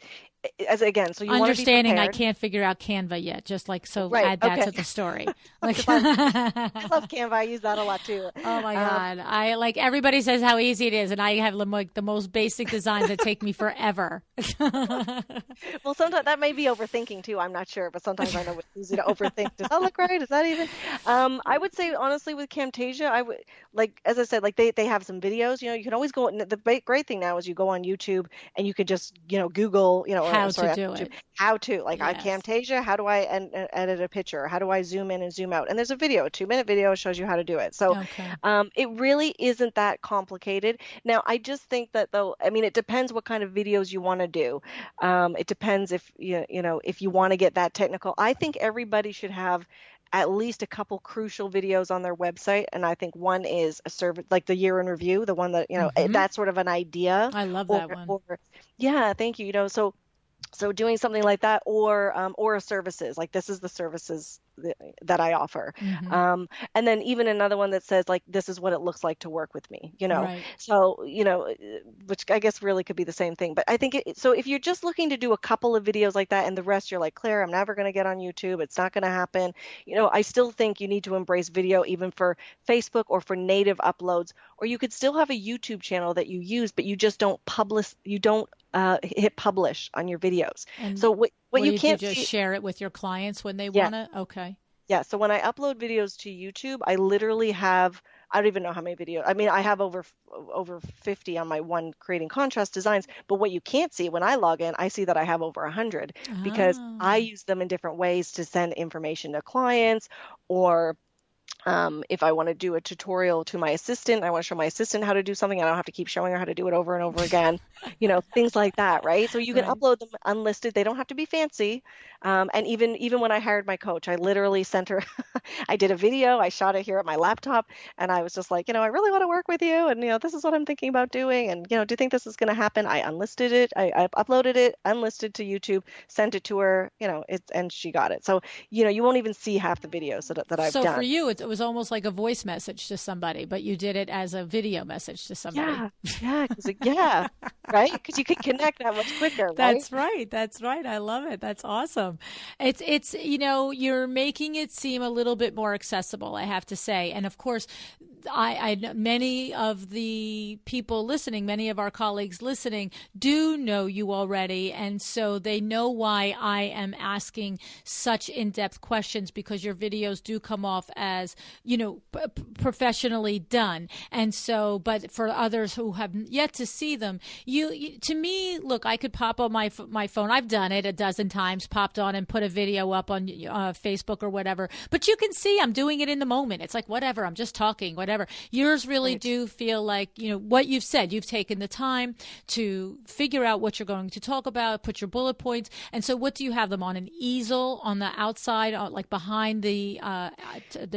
as again, so you want to be Understanding I prepared. can't figure out Canva yet, just like so Right. add that Okay. to the story. Like I love Canva. I use that a lot too. Oh my God. I like everybody says how easy it is, and I have like the most basic designs that take me forever. Well, sometimes that may be overthinking too. I'm not sure, but sometimes I know it's easy to overthink. Does that look right? Is that even? I would say honestly with Camtasia, I would like as I said, like they have some videos. You can always go. The great thing now is you go on YouTube and you could just Google How sorry, to do YouTube, it. how to like on Yes. Camtasia. How do I edit a picture? How do I zoom in and zoom out? And there's a video, a 2-minute video shows you how to do it. So Okay. it really isn't that complicated. Now, I just think that though, I mean, it depends what kind of videos you want to do. It depends if if you want to get that technical. I think everybody should have at least a couple crucial videos on their website, and I think one is a service like the year in review, the one that that's sort of an idea. I love that one. Yeah, thank you. So doing something like that, or services like this is the services that I offer, and then even another one that says like this is what it looks like to work with me. Right. So which I guess really could be the same thing. But I think so if you're just looking to do a couple of videos like that, and the rest you're like, Claire, I'm never going to get on YouTube. It's not going to happen. I still think you need to embrace video even for Facebook or for native uploads, or you could still have a YouTube channel that you use, but you just don't publish. You don't hit publish on your videos. And so what you can't just see, share it with your clients when they Yeah. want to? Okay. yeah. So when I upload videos to YouTube, I literally have, I don't even know how many videos. I mean, I have over 50 on my one creating contrast designs. But what you can't see when I log in, I see that I have over 100 because I use them in different ways to send information to clients, or if I want to do a tutorial to my assistant, I want to show my assistant how to do something. I don't have to keep showing her how to do it over and over again, things like that, right? So you can Right. upload them unlisted. They don't have to be fancy. And even when I hired my coach, I literally sent her, I did a video, I shot it here at my laptop, and I was just like, I really want to work with you, and this is what I'm thinking about doing, and do you think this is going to happen? I unlisted it, I uploaded it, unlisted to YouTube, sent it to her, and she got it. So you won't even see half the videos that I've So done. for you, it was was almost like a voice message to somebody, but you did it as a video message to somebody. Yeah, right? Because you can connect that much quicker, right? That's right. That's right. I love it. That's awesome. It's you're making it seem a little bit more accessible, I have to say. And of course, many of the people listening, many of our colleagues listening do know you already. And so they know why I am asking such in-depth questions, because your videos do come off as, professionally done. And so, but for others who have yet to see them, to me, look, I could pop on my phone. I've done it a dozen times, popped on and put a video up on Facebook or whatever. But you can see I'm doing it in the moment. It's like, whatever, I'm just talking, whatever. Yours really do feel like, what you've said, you've taken the time to figure out what you're going to talk about, put your bullet points. And so what do you have them on? An easel on the outside, like behind the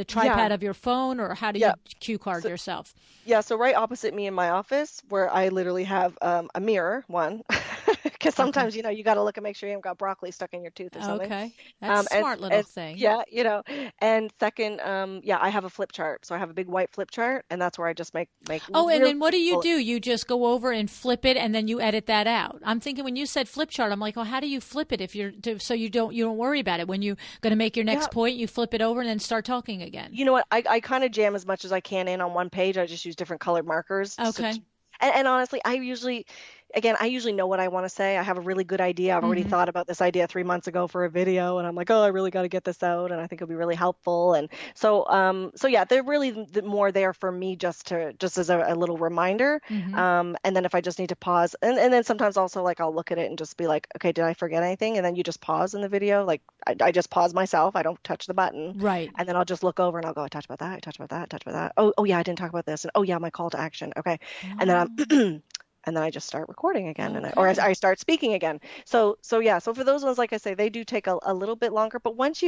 tripod of your phone, or how do you cue card yourself? Yeah, so right opposite me in my office, where I literally have a mirror, one, because sometimes, you got to look and make sure you haven't got broccoli stuck in your tooth or something. Okay. That's a smart little thing. Yeah, and second, I have a flip chart. So I have a big white flip chart, and that's where I just make and then what do? You just go over and flip it, and then you edit that out. I'm thinking when you said flip chart, I'm like, oh, how do you flip it so you don't worry about it when you're going to make your next point, you flip it over and then start talking again. You know what? I kind of jam as much as I can in on one page. I just use different colored markers. Okay. And honestly, I usually know what I want to say. I have a really good idea. I've already thought about this idea 3 months ago for a video, and I'm like, oh, I really got to get this out, and I think it'll be really helpful. And so yeah, they're really more there for me just as a little reminder. And then if I just need to pause, and then sometimes also like I'll look at it and just be like, okay, did I forget anything? And then you just pause in the video. Like I just pause myself. I don't touch the button. Right. And then I'll just look over and I'll go, I touched about that. I touched about that. I touched about that. Oh yeah, I didn't talk about this. And oh yeah, my call to action. Okay. And then and then I just start recording again, or I start speaking again. So yeah. So for those ones, like I say, they do take a little bit longer. But once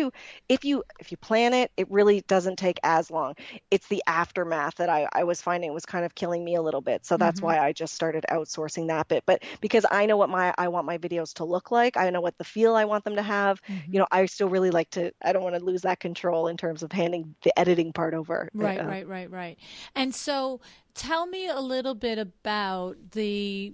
if you plan it, it really doesn't take as long. It's the aftermath that I was finding was kind of killing me a little bit. So that's why I just started outsourcing that bit. But because I know what I want my videos to look like, I know what the feel I want them to have. I still really like to. I don't want to lose that control in terms of handing the editing part over. Right. And so, tell me a little bit about the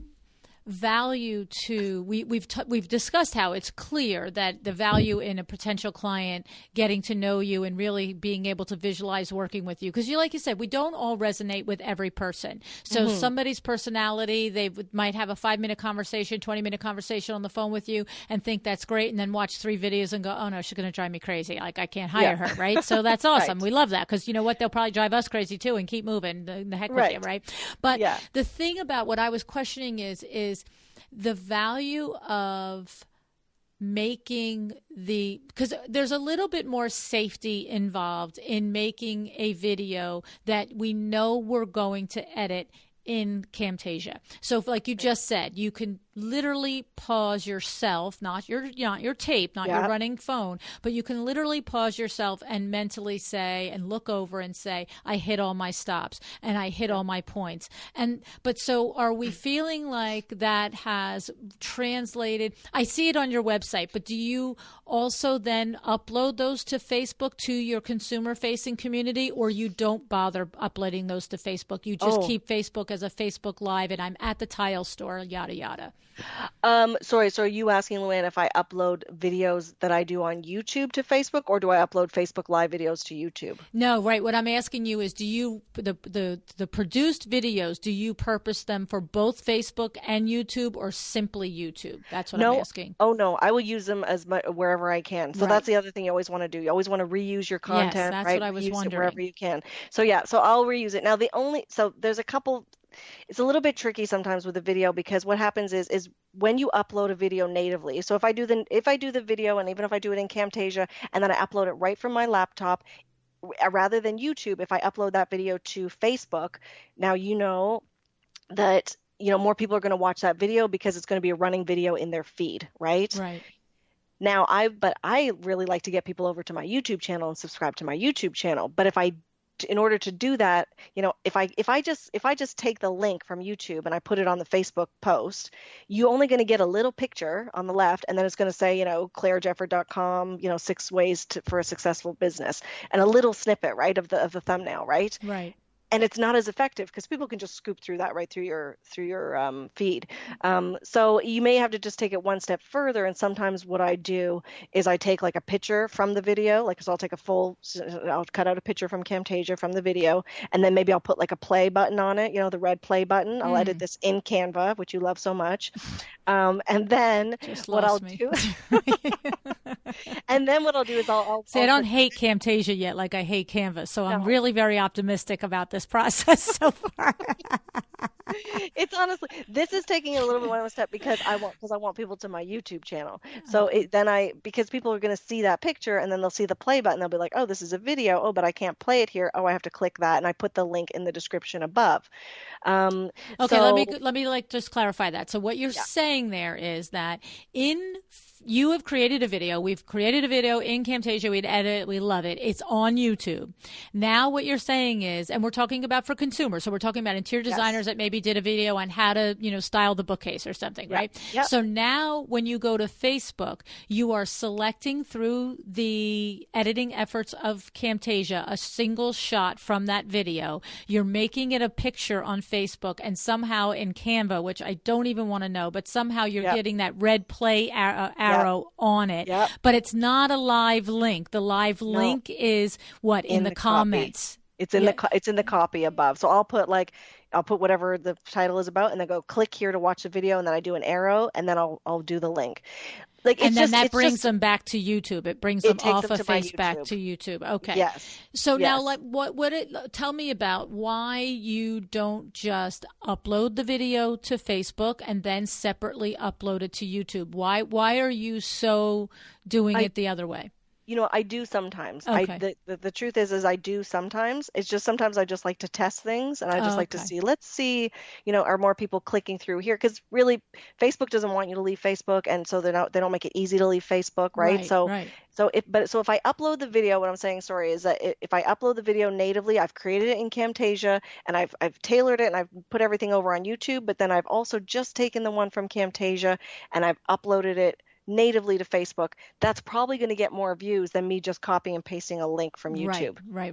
value to we've discussed how it's clear that the value in a potential client getting to know you and really being able to visualize working with you, because like you said, we don't all resonate with every person. So somebody's personality, they might have a 5-minute conversation, 20-minute conversation on the phone with you and think that's great, and then watch 3 videos and go, oh no, she's going to drive me crazy, like I can't hire her, right? So that's awesome. We love that, because you know what, they'll probably drive us crazy too and keep moving the heck with you, right? But the thing about what I was questioning is the value of making because there's a little bit more safety involved in making a video that we know we're going to edit in Camtasia. So like you just said, you can literally pause yourself, not your tape, not your running phone, but you can literally pause yourself and mentally say and look over and say, I hit all my stops and I hit all my points. But so are we feeling like that has translated? I see it on your website, but do you also then upload those to Facebook, to your consumer facing community, or you don't bother uploading those to Facebook? You just keep Facebook as a Facebook Live and I'm at the tile store, yada, yada. Sorry, so are you asking, Luann, if I upload videos that I do on YouTube to Facebook, or do I upload Facebook Live videos to YouTube? No, right. What I'm asking you is, do you, the produced videos, do you purpose them for both Facebook and YouTube, or simply YouTube? That's what I'm asking. Oh, no. I will use them wherever I can. So that's the other thing you always want to do. You always want to reuse your content, yes, that's right? What I was wondering. Wherever you can. So yeah, so I'll reuse it. Now so there's a couple. It's a little bit tricky sometimes with a video, because what happens is when you upload a video natively. So if I do the video, and even if I do it in Camtasia and then I upload it right from my laptop, rather than YouTube, if I upload that video to Facebook, now you know that more people are going to watch that video because it's going to be a running video in their feed, right? Right. Now I really like to get people over to my YouTube channel and subscribe to my YouTube channel. But if I in order to do that, if I just take the link from YouTube and I put it on the Facebook post, you're only going to get a little picture on the left, and then it's going to say, clairejefford.com, 6 ways for a successful business, and a little snippet, right, of the thumbnail, right? Right. And it's not as effective because people can just scoop through that right through your feed. So you may have to just take it one step further. And sometimes what I do is I take like a picture from the video, so I'll cut out a picture from Camtasia from the video, and then maybe I'll put like a play button on it, the red play button. I'll edit this in Canva, which you love so much. And then what I'll do, and then what I'll do is I'll see. I don't hate Camtasia yet, like I hate Canva. So I'm really very optimistic about this process so far. It's honestly, this is taking it a little bit one step because I want people to my YouTube channel. So because people are going to see that picture and then they'll see the play button. They'll be like, oh, this is a video. Oh, but I can't play it here. Oh, I have to click that. And I put the link in the description above. Okay. Let me just clarify that. So what you're saying there is that you have created a video. We've created a video in Camtasia. We'd edit it. We love it. It's on YouTube. Now what you're saying is, and we're talking about for consumers. So we're talking about interior designers that maybe did a video on how to, style the bookcase or something, right? Yep. So now when you go to Facebook, you are selecting through the editing efforts of Camtasia a single shot from that video. You're making it a picture on Facebook, and somehow in Canva, which I don't even want to know, but somehow you're getting that red play arrow on it. Yep. But it's not a live link. The live link is what in the comments. Copy. It's in the copy above. So I'll put whatever the title is about, and then go click here to watch the video, and then I do an arrow, and then I'll do the link. That brings them back to YouTube. It brings them off of Facebook back to YouTube. Okay. Yes. So now, tell me about why you don't just upload the video to Facebook and then separately upload it to YouTube. Why are you so doing it the other way? I do sometimes. Okay. The truth is I do sometimes. It's just sometimes I just like to test things, and I just like to see. Let's see, are more people clicking through here? Because really, Facebook doesn't want you to leave Facebook, and so they don't make it easy to leave Facebook, right? So if I upload the video, what I'm saying, is that if I upload the video natively, I've created it in Camtasia, and I've tailored it, and I've put everything over on YouTube. But then I've also just taken the one from Camtasia, and I've uploaded it natively to Facebook. That's probably going to get more views than me just copying and pasting a link from YouTube. Right.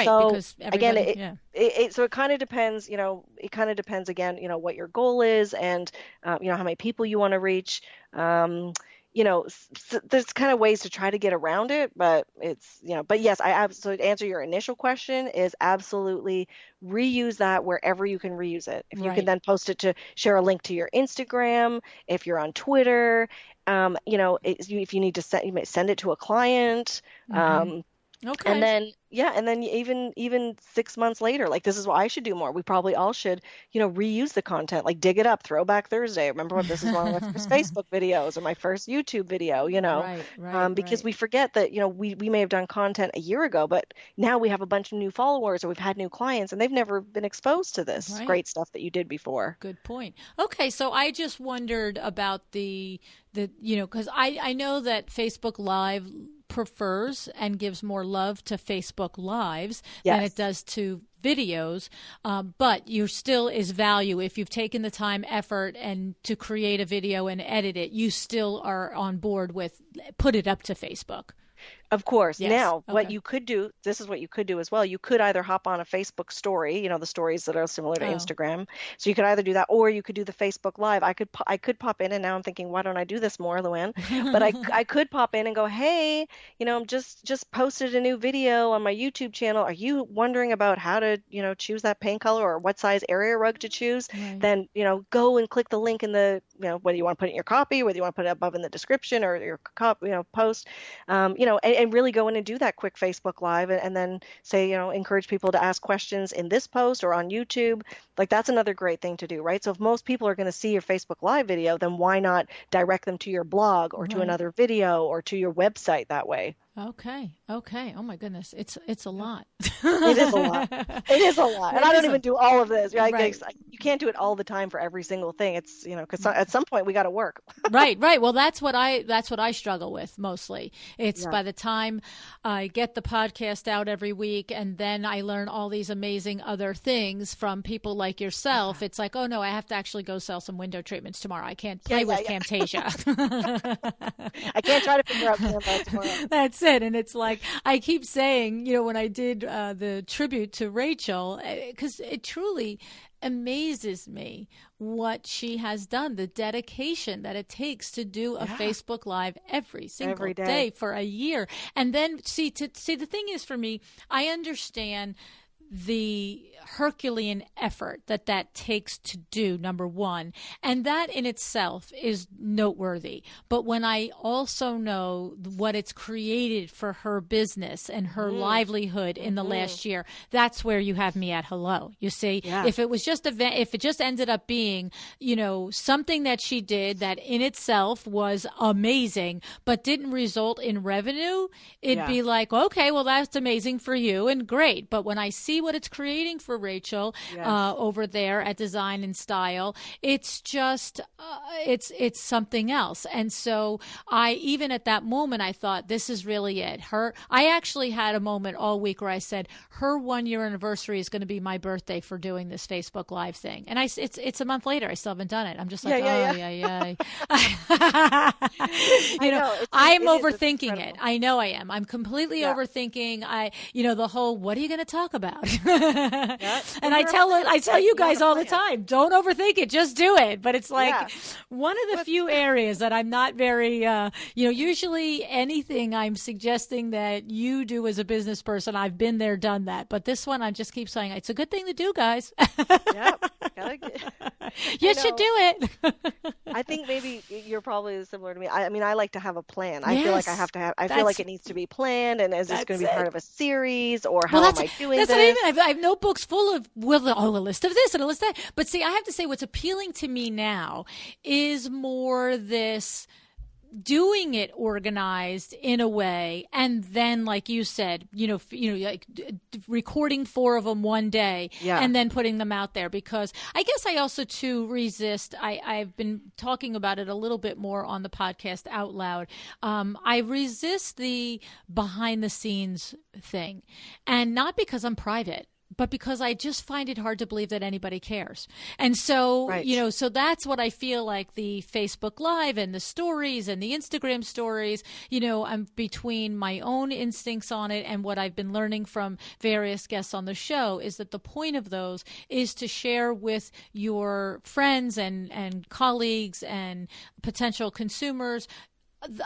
So because again, so it kind of depends. It kind of depends again. What your goal is, and how many people you want to reach. There's kind of ways to try to get around it, but but yes, so to answer your initial question is absolutely reuse that wherever you can reuse it. If you can then post it to share a link to your Instagram, if you're on Twitter, if you need to send it to a client, okay. And then even 6 months later, this is what I should do more. We probably all should, reuse the content, dig it up, Throwback Thursday. Remember what this is one of my first Facebook videos or my first YouTube video, because we forget that, we may have done content a year ago, but now we have a bunch of new followers or we've had new clients and they've never been exposed to this great stuff that you did before. Good point. Okay. So I just wondered about because I know that Facebook Live prefers and gives more love to Facebook Lives than it does to videos, but you still is value if you've taken the time, effort, and to create a video and edit it, you still are on board with put it up to Facebook. Of course. Yes. Now, what you could do, this is what you could do as well. You could either hop on a Facebook story, the stories that are similar to Instagram. So you could either do that, or you could do the Facebook Live. I could pop in, and now I'm thinking, why don't I do this more, Luann? But I could pop in and go, hey, I'm just posted a new video on my YouTube channel. Are you wondering about how to, choose that paint color or what size area rug to choose? Right. Then, go and click the link in the, whether you want to put it in your copy, whether you want to put it above in the description or your post, and really go in and do that quick Facebook Live and then say, encourage people to ask questions in this post or on YouTube. That's another great thing to do, right? So if most people are going to see your Facebook Live video, then why not direct them to your blog or to another video or to your website that way? Okay. Okay. Oh my goodness. It's a lot. It is a lot. It is a lot. And I don't even do all of this. Right. You can't do it all the time for every single thing. It's, because at some point we got to work. Right, right. Well, that's what I struggle with mostly. It's by the time I get the podcast out every week and then I learn all these amazing other things from people like yourself. It's like, oh no, I have to actually go sell some window treatments tomorrow. I can't play with Camtasia. I can't try to figure out Canva tomorrow. That's it. And it's like, I keep saying, when I did the tribute to Rachel, because it truly amazes me what she has done, the dedication that it takes to do a Facebook Live every single day for a year. And then see, the thing is, for me, I understand the Herculean effort that takes to do, number one. And that in itself is noteworthy. But when I also know what it's created for her business and her livelihood in the last year, that's where you have me at hello. You see, if it was just if it just ended up being, something that she did that in itself was amazing, but didn't result in revenue, it'd be like, okay, well, that's amazing for you and great. But when I see what it's creating for Rachel over there at Design and Style, it's just it's something else. And so even at that moment, I thought, this is really it. I actually had a moment all week where I said, her 1-year anniversary is going to be my birthday for doing this Facebook Live thing. And it's a month later, I still haven't done it. I'm just like, yeah. I'm overthinking it. I know I am. I'm completely overthinking. The whole, what are you going to talk about? And I tell you guys all the time, don't overthink it, just do it. But it's like one of the few areas that I'm not very, usually anything I'm suggesting that you do as a business person, I've been there, done that. But this one, I just keep saying, it's a good thing to do, guys. You should do it. I think maybe you're probably similar to me. I mean, I like to have a plan. I feel like I feel like it needs to be planned. And is this going to be part of a series, or how am I doing this? That's what I mean. I have notebooks full of a list of this and a list of that. But see, I have to say, what's appealing to me now is more this doing it organized in a way, and then, like you said, like recording 4 of them one day, and then putting them out there. Because I guess I also too resist. I've been talking about it a little bit more on the podcast out loud. I resist the behind the scenes thing, and not because I'm private, but because I just find it hard to believe that anybody cares. And so, so that's what I feel like the Facebook Live and the stories and the Instagram stories, I'm between my own instincts on it and what I've been learning from various guests on the show, is that the point of those is to share with your friends and colleagues and potential consumers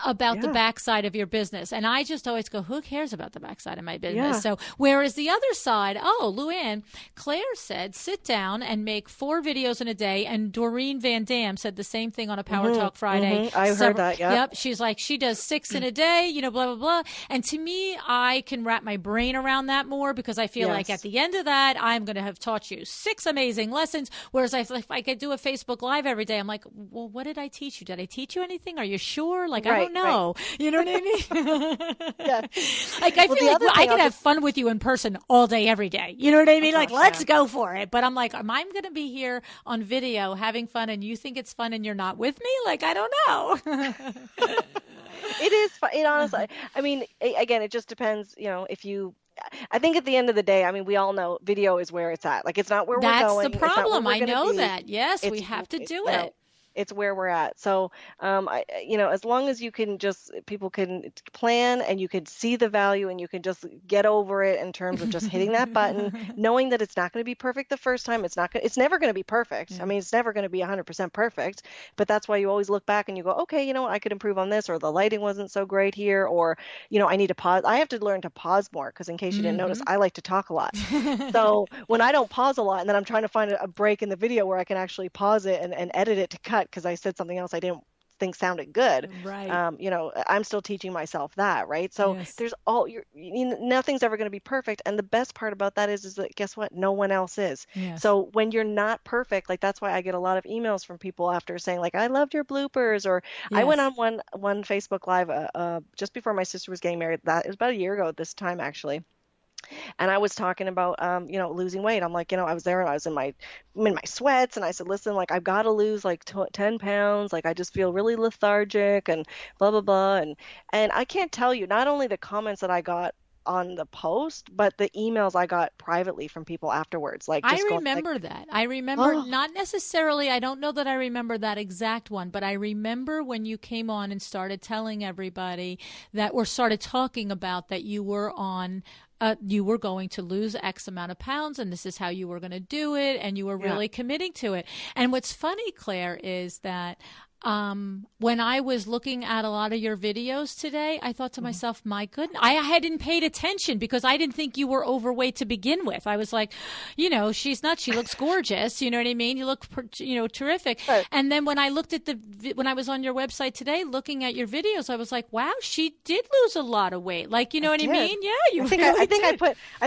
about the backside of your business. And I just always go, who cares about the backside of my business? So whereas the other side, Luann, Claire said, sit down and make 4 videos in a day. And Doreen Van Dam said the same thing on a Power Talk Friday. I heard that, Yep. She's like, she does 6 in a day, blah, blah, blah. And to me, I can wrap my brain around that more, because I feel like at the end of that, I'm going to have taught you 6 amazing lessons. Whereas if I could do a Facebook Live every day, I'm like, well, what did I teach you? Did I teach you anything? Are you sure? Like, I don't know. Right. You know what I mean? Like, I feel like I could have fun with you in person all day, every day. You know what I mean? Like, let's go for it. But I'm like, am I going to be here on video having fun and you think it's fun and you're not with me? Like, I don't know. It is fun. Honestly, I mean, again, it just depends, if you, I think at the end of the day, I mean, we all know video is where it's at. Like, it's not where we're going. That's the problem. I know that. Yes, we have to do it. It's where we're at. So, as long as you can people can plan and you can see the value and you can just get over it in terms of just hitting that button, knowing that it's not going to be perfect the first time. It's never going to be perfect. I mean, it's never going to be 100% perfect, but that's why you always look back and you go, okay, I could improve on this, or the lighting wasn't so great here, or, I need to pause. I have to learn to pause more, because in case you didn't notice, I like to talk a lot. So when I don't pause a lot and then I'm trying to find a break in the video where I can actually pause it and edit it to cut, because I said something else I didn't things sounded good. Right. I'm still teaching myself that, right? So Yes. there's nothing's ever going to be perfect. And the best part about that is that guess what? No one else is. Yes. So when you're not perfect, like that's why I get a lot of emails from people after saying like, I loved your bloopers, or I went Yes. on one Facebook Live just before my sister was getting married. That it was about a year ago at this time actually. And I was talking about, losing weight. I'm like, I was there and I was in my sweats, and I said, listen, like I've got to lose like 10 pounds. Like I just feel really lethargic and blah, blah, blah. And I can't tell you, not only the comments that I got on the post, but the emails I got privately from people afterwards, like I just going like, remember that. I remember oh, not necessarily, I don't know that I remember that exact one, but I remember when you came on and started telling everybody that, or started talking about that you were going to lose X amount of pounds and this is how you were going to do it. And you were yeah. really committing to it. And what's funny, Claire, is that when I was looking at a lot of your videos today, I thought to myself, my goodness, I hadn't paid attention because I didn't think you were overweight to begin with. I was like, she's not, she looks gorgeous. You know what I mean? You look, terrific. Right. And then when I looked at when I was on your website today, looking at your videos, I was like, wow, she did lose a lot of weight. Like, you know what I mean? Yeah, you I think really I did.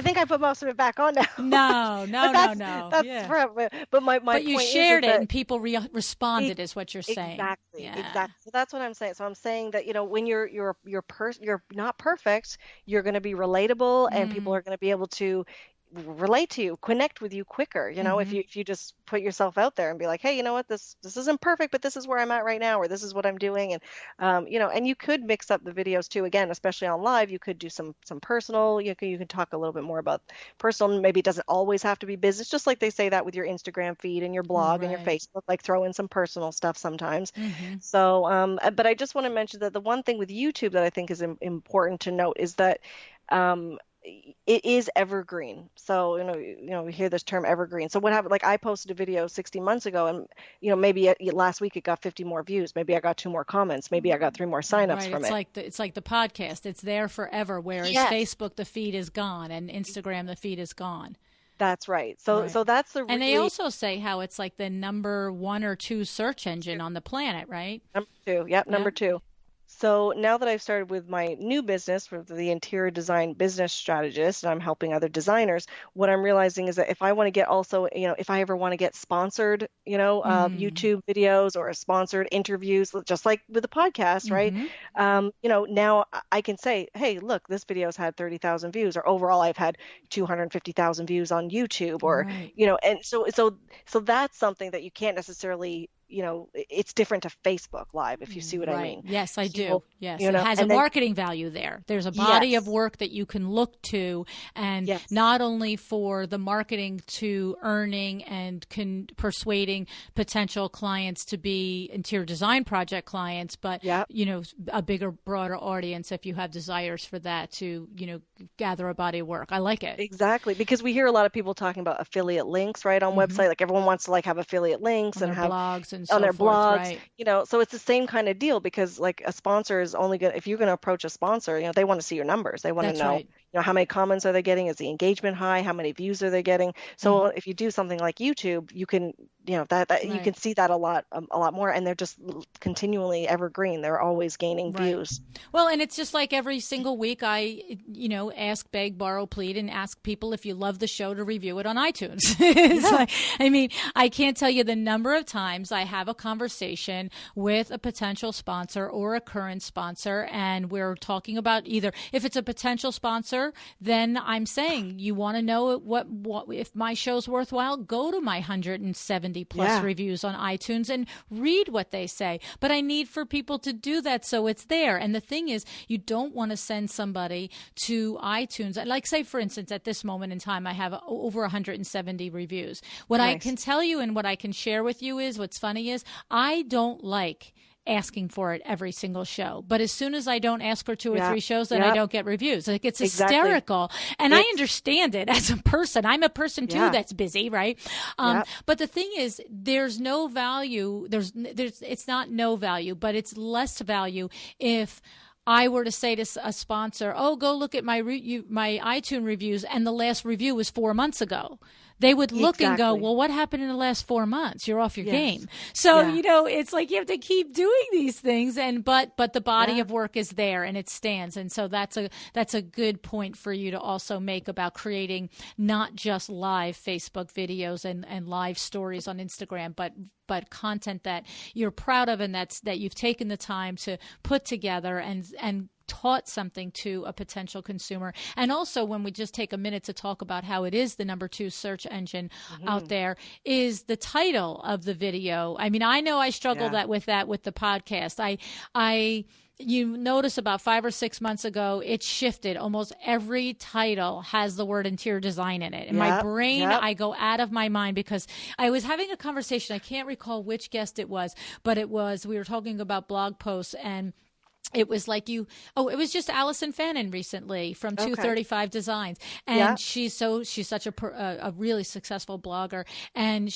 think I put most of it back on now. No. That's Yeah. but my But you point shared is it that and people responded, is what you're saying. exactly, Yeah. exactly. So that's what I'm saying. So I'm saying that, when you're not perfect, you're going to be relatable, and people are going to be able to relate to you, connect with you quicker. If you just put yourself out there and be like, hey, you know what, this isn't perfect, but this is where I'm at right now, or this is what I'm doing, and and you could mix up the videos too. Again, especially on live, you could do some personal. You can talk a little bit more about personal. Maybe it doesn't always have to be business. Just like they say that with your Instagram feed and your blog and your Right. Facebook, like throw in some personal stuff sometimes. Mm-hmm. So, but I just want to mention that the one thing with YouTube that I think is important to note is that um, it is evergreen. So, we hear this term evergreen. So what happened, like I posted a video 60 months ago, and, maybe last week it got 50 more views. Maybe I got 2 more comments. Maybe I got 3 more signups Right. from it. It's like the podcast. It's there forever. Whereas Yes, Facebook, the feed is gone, and Instagram, the feed is gone. that's right. So, Right. so that's the And they really also say how it's like the number 1 or 2 search engine on the planet, right? number 2. Yep, Yeah. number 2. So now that I've started with my new business, for the interior design business strategist, and I'm helping other designers, what I'm realizing is that if I want to get also, if I ever want to get sponsored, YouTube videos or sponsored interviews, just like with the podcast, right? Now I can say, hey, look, this video's had 30,000 views, or overall I've had 250,000 views on YouTube, or, Right. and so that's something that you can't necessarily, it's different to Facebook Live, if you see what I Right. mean. Yes, I do. People, Yes. It has a and then, marketing value there. There's a body of yes, work that you can look to, and yes, not only for the marketing to earning and persuading potential clients to be interior design project clients, but, yep, a bigger, broader audience if you have desires for that to, gather a body of work. I like it. exactly. Because we hear a lot of people talking about affiliate links, right, on website. Like everyone wants to like have affiliate links On and their have blogs and on so their forth, blogs, right? so it's the same kind of deal, because like a sponsor is only good if you're going to approach a sponsor, they want to see your numbers. They want to That's know, right. how many comments are they getting? Is the engagement high? How many views are they getting? So if you do something like YouTube, you can, that you Right. can see that a lot more, and they're just continually evergreen. They're always gaining Right. views. Well, and it's just like every single week I, ask, beg, borrow, plead, and ask people if you love the show to review it on iTunes. It's like, I can't tell you the number of times I have a conversation with a potential sponsor or a current sponsor, and we're talking about either, if it's a potential sponsor, then I'm saying, you want to know what if my show's worthwhile, go to my 170 plus reviews on iTunes and read what they say. But I need for people to do that so it's there. And the thing is, you don't want to send somebody to iTunes. Like, say, for instance, at this moment in time, I have over 170 reviews. What I Nice. can tell you and what I can share with you is, what's funny is, I don't like asking for it every single show. But as soon as I don't ask for 2 or 3 shows, then I don't get reviews. Like, it's Exactly. hysterical. And I understand it as a person. I'm a person too that's busy, right? But the thing is, there's no value. It's not no value, but it's less value if I were to say to a sponsor, oh, go look at my iTunes reviews, and the last review was 4 months ago. they would look and go, Exactly. well, what happened in the last 4 months? You're off your Yes. game. So, Yeah. it's like you have to keep doing these things, but the body Yeah. of work is there and it stands. And so that's a good point for you to also make about creating not just live Facebook videos and live stories on Instagram, but content that you're proud of and that you've taken the time to put together and taught something to a potential consumer. And also, when we just take a minute to talk about how it is the number 2 search engine out there, is the title of the video. I mean, I know I struggled with the podcast. You notice about 5 or 6 months ago, it shifted. Almost every title has the word interior design in it. In my brain, I go out of my mind because I was having a conversation. I can't recall which guest it was, but we were talking about blog posts, and it was like it was just Allison Fannin recently from 235 Designs. And she's such a really successful blogger. And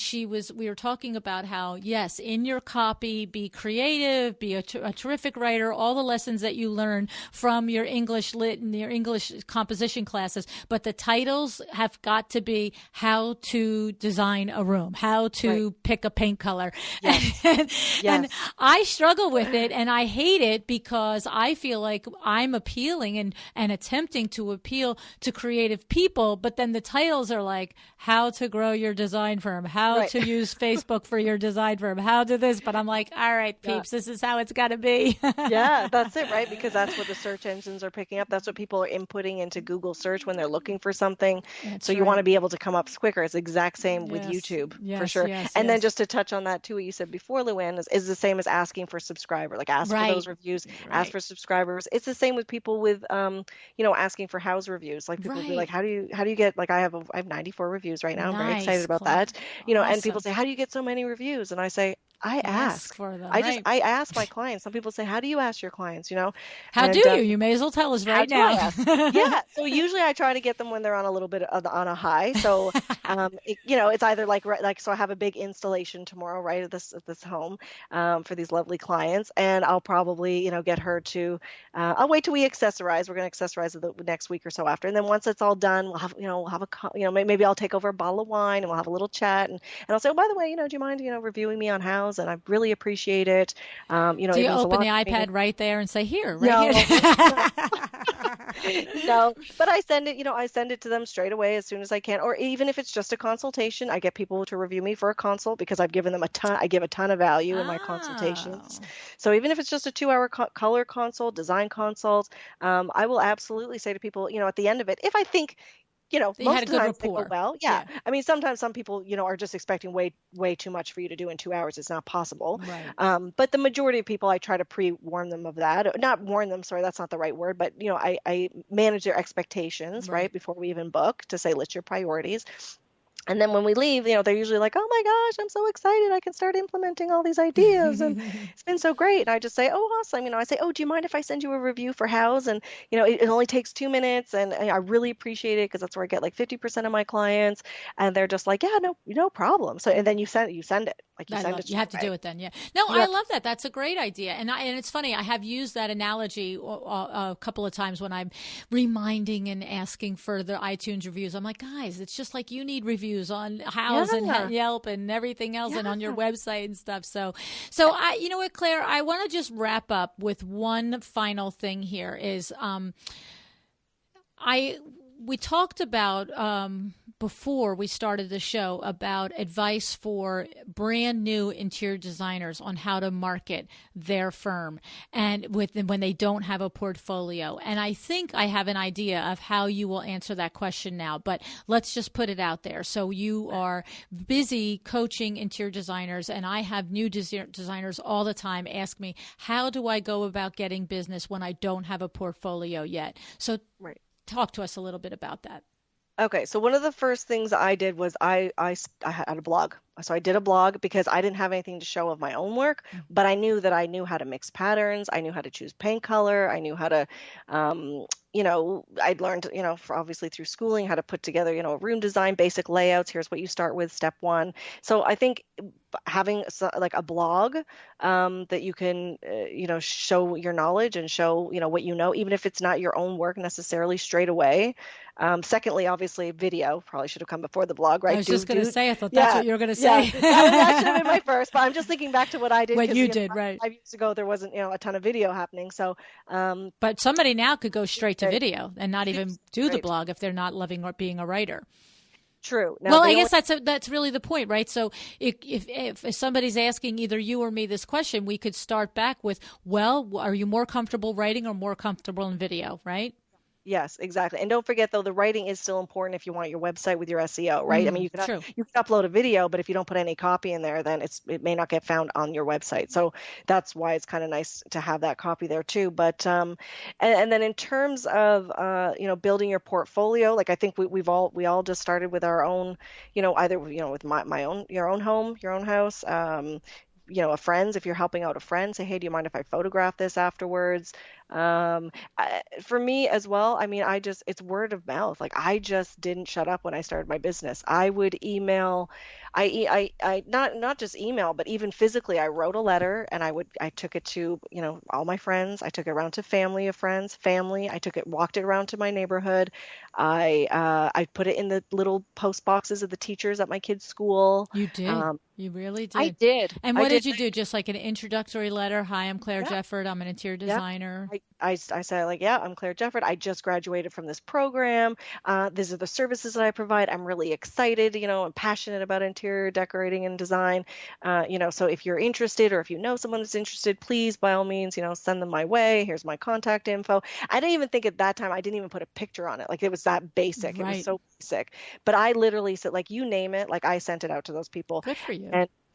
we were talking about how, yes, in your copy, be creative, be a terrific writer, all the lessons that you learn from your English lit and your English composition classes. But the titles have got to be how to design a room, how to pick a paint color. Yes. And I struggle with it and I hate it because I feel like I'm appealing and attempting to appeal to creative people, but then the titles are like how to grow your design firm, how to use Facebook for your design firm, how to this. But I'm like, all right, peeps, this is how it's got to be. Yeah, that's it, right? Because that's what the search engines are picking up. That's what people are inputting into Google search when they're looking for something. That's so you want to be able to come up quicker. It's the exact same with YouTube, for sure. And then just to touch on that too, what you said before, Luann, is the same as asking for subscriber. Like ask for those reviews, ask for subscribers. It's the same with people with asking for house reviews. Like people will be like, how do you get, like I have 94 reviews right now. I'm very excited about that. And people say, how do you get so many reviews? And I say, I ask for them. I ask my clients. Some people say, how do you ask your clients? How do you? You may as well tell us right now. Yeah. So usually I try to get them when they're on a little bit on a high. So, it's either like, so I have a big installation tomorrow, right, at this home, for these lovely clients. And I'll probably, get her to, I'll wait till we accessorize. We're going to accessorize the next week or so after. And then once it's all done, we'll have maybe I'll take over a bottle of wine and we'll have a little chat. And I'll say, oh, by the way, do you mind, reviewing me on house? And I really appreciate it. Do you open the iPad right there and say, here, no, here? No, but I send it to them straight away as soon as I can. Or even if it's just a consultation, I get people to review me for a consult because I've given them I give a ton of value in my consultations. So even if it's just a 2-hour color consult, design consult, I will absolutely say to people, at the end of it, if I think, most of the time they go well. Yeah. I mean, sometimes some people, are just expecting way too much for you to do in 2 hours. It's not possible. Right. But the majority of people, I try to pre-warn them of that. Not warn them, sorry, that's not the right word. But, I manage their expectations, right, before we even book to say, list your priorities. And then when we leave, they're usually like, oh my gosh, I'm so excited. I can start implementing all these ideas. And it's been so great. And I just say, oh, awesome. I say, oh, do you mind if I send you a review for House? And, it only takes 2 minutes. And I really appreciate it because that's where I get like 50% of my clients. And they're just like, yeah, no problem. So, and then you send it. Like you have to do it then. Yeah. No, I love that. That's a great idea. And it's funny. I have used that analogy a couple of times when I'm reminding and asking for the iTunes reviews. I'm like, guys, it's just like you need reviews on House and Yelp and everything else and on your website and stuff. So you know what, Claire, I want to just wrap up with one final thing here is, we talked about before we started the show about advice for brand new interior designers on how to market their firm and when they don't have a portfolio. And I think I have an idea of how you will answer that question now, but let's just put it out there. So you are busy coaching interior designers, and I have new designers all the time ask me, how do I go about getting business when I don't have a portfolio yet? So talk to us a little bit about that. Okay, so one of the first things I did was I had a blog. So I did a blog because I didn't have anything to show of my own work, but I knew that I knew how to mix patterns. I knew how to choose paint color. I knew how to, I'd learned, obviously through schooling, how to put together, a room design, basic layouts. Here's what you start with, step one. So I think having like a blog that you can, show your knowledge and show, what you know, even if it's not your own work necessarily straight away. Secondly, obviously, video probably should have come before the blog, right? I was just going to say, I thought that's what you were going to say. Yeah. That should have been my first, but I'm just thinking back to what I did. What you did, right. 5 years ago, there wasn't, a ton of video happening. So, but somebody now could go straight to video and not even do the blog if they're not loving or being a writer. True. Now, well, I guess that's really the point, right? So if somebody's asking either you or me this question, we could start back with, well, are you more comfortable writing or more comfortable in video, right? Yes, exactly. And don't forget, though, the writing is still important if you want your website with your SEO, right? I mean, you can upload a video, but if you don't put any copy in there, then it may not get found on your website. So that's why it's kind of nice to have that copy there too. But and then in terms of building your portfolio, like I think we all just started with our own, either with your own home, your own house. A friend's, if you're helping out a friend, say, hey, do you mind if I photograph this afterwards? For me as well, I mean, it's word of mouth. Like, I just didn't shut up when I started my business. I would email, I not just email, but even physically, I wrote a letter and I took it to, all my friends. I took it around to family of friends, walked it around to my neighborhood. I put it in the little post boxes of the teachers at my kids' school. You did? You really did? I did. And what did you do? Just like an introductory letter? Hi, I'm Claire Jefford. I'm an interior designer. I said, like, I'm Claire Jefford. I just graduated from this program. These are the services that I provide. I'm really excited. I'm passionate about interior decorating and design. So if you're interested, or if you know someone that's interested, please, by all means, send them my way. Here's my contact info. I didn't even think at that time, I didn't even put a picture on it. Like, it was that basic. Right. It was so basic. But I literally said, like, you name it. Like, I sent it out to those people. Good for you.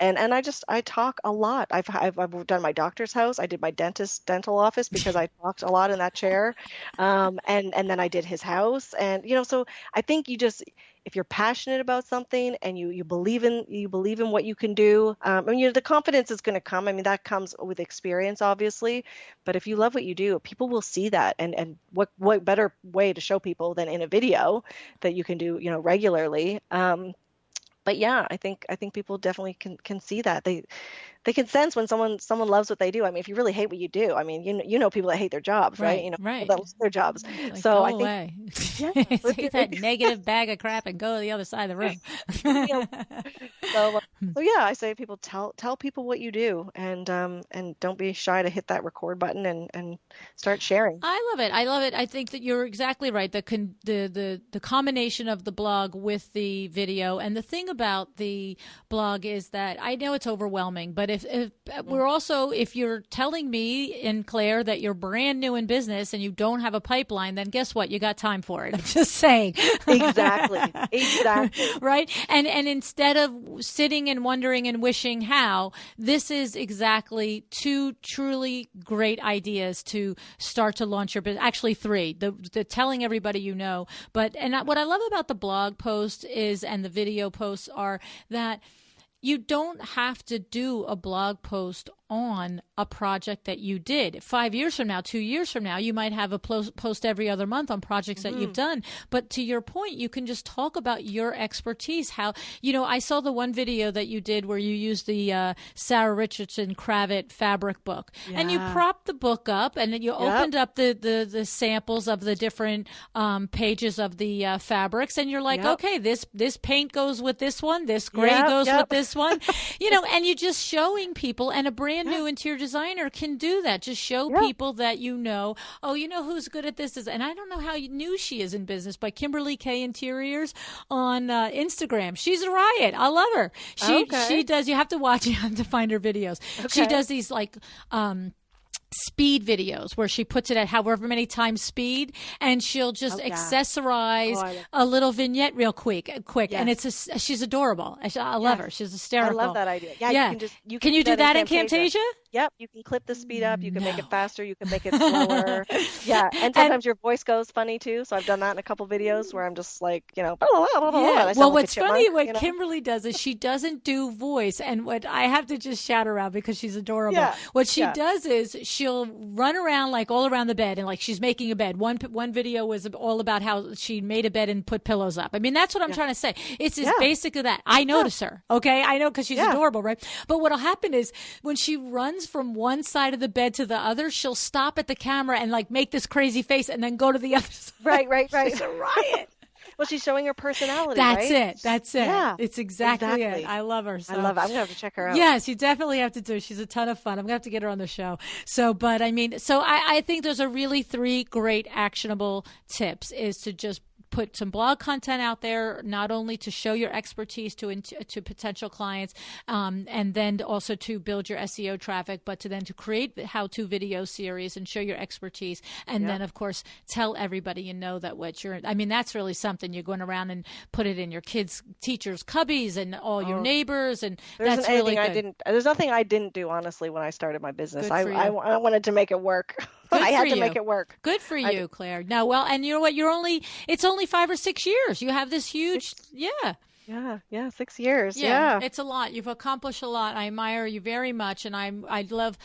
And I talk a lot. I've done my doctor's house. I did my dental office because I talked a lot in that chair. And then I did his house. And, so I think if you're passionate about something and you believe in what you can do, the confidence is going to come. I mean, that comes with experience, obviously. But if you love what you do, people will see that. And what better way to show people than in a video that you can do, regularly. But yeah, I think people definitely can see that. They can sense when someone loves what they do. I mean, if you really hate what you do, I mean, you know people that hate their jobs, right? Right. That lose their jobs. Like, so go I think, away. Take that negative bag of crap and go to the other side of the room. So yeah, I say people tell people what you do, and don't be shy to hit that record button and start sharing. I love it. I think that you're exactly right. The combination of the blog with the video, and the thing about the blog is that I know it's overwhelming, but if we're also, if you're telling me and Claire that you're brand new in business and you don't have a pipeline, then guess what? You got time for it. I'm just saying. Exactly. Right. And instead of sitting and wondering and wishing how, this is exactly two truly great ideas to start to launch your business. Actually, three. The telling everybody but what I love about the blog post and the video posts are that you don't have to do a blog post on a project that you did. 5 years from now, 2 years from now, you might have a post every other month on projects that you've done. But to your point, you can just talk about your expertise. How, I saw the one video that you did where you used the Sarah Richardson Cravat fabric book, and you propped the book up, and then you opened up the samples of the different pages of the fabrics, and you're like, okay, this paint goes with this one, this gray goes with this one, and you're just showing people, and a brand new interior designer can do that. Just show people that who's good at this. And I don't know how new she is in business, but Kimberly K Interiors on Instagram. She's a riot. I love her. She does. You have to watch. You have to find her videos. Okay. She does these speed videos where she puts it at however many times speed, and she'll just accessorize a little vignette real quick. And she's adorable. I love her. She's hysterical. I love that idea. Yeah. Can you do that in Camtasia? Yep, you can clip the speed up, you can make it No. faster, you can make it slower. Yeah, and And sometimes your voice goes funny too. So I've done that in a couple videos where I'm just like, and yeah, I well, sound like a what's funny, chipmunk, what Kimberly does is she doesn't do voice. And what I have to just shout her out because she's adorable. Yeah, What she yeah, does is she'll run around like all around the bed and like she's making a bed. One video was all about how she made a bed and put pillows up. I mean, that's what I'm yeah, trying to say. It's just yeah, basically that. I yeah, notice her, okay? I know because she's yeah. adorable, right? But what'll happen is when she runs from one side of the bed to the other, she'll stop at the camera and like make this crazy face and then go to the other side. Right, right, right. She's a riot. Well, she's showing her personality, That's right? it. That's it. Yeah, It's exactly it. exactly. I love her. I So love it. I'm gonna have to check her out. yes, you definitely have to do. She's a ton of fun. I'm gonna have to get her on the show. So, but I mean, so I think those are really three great actionable tips is to just put some blog content out there, not only to show your expertise to potential clients, and then also to build your SEO traffic, but to then to create how-to video series and show your expertise, and then of course tell everybody you know that what you're. I mean, that's really something. You're going around and put it in your kids' teachers' cubbies and all your neighbors, and that's really good. There's nothing I didn't do honestly when I started my business. Good for you. I wanted to make it work. Good I for had to you. make it work. Good for you, Claire. No, well, and you know what? It's only 5 or 6 years. You have this huge, yeah. Yeah, 6 years. Yeah. It's a lot. You've accomplished a lot. I admire you very much, and I love,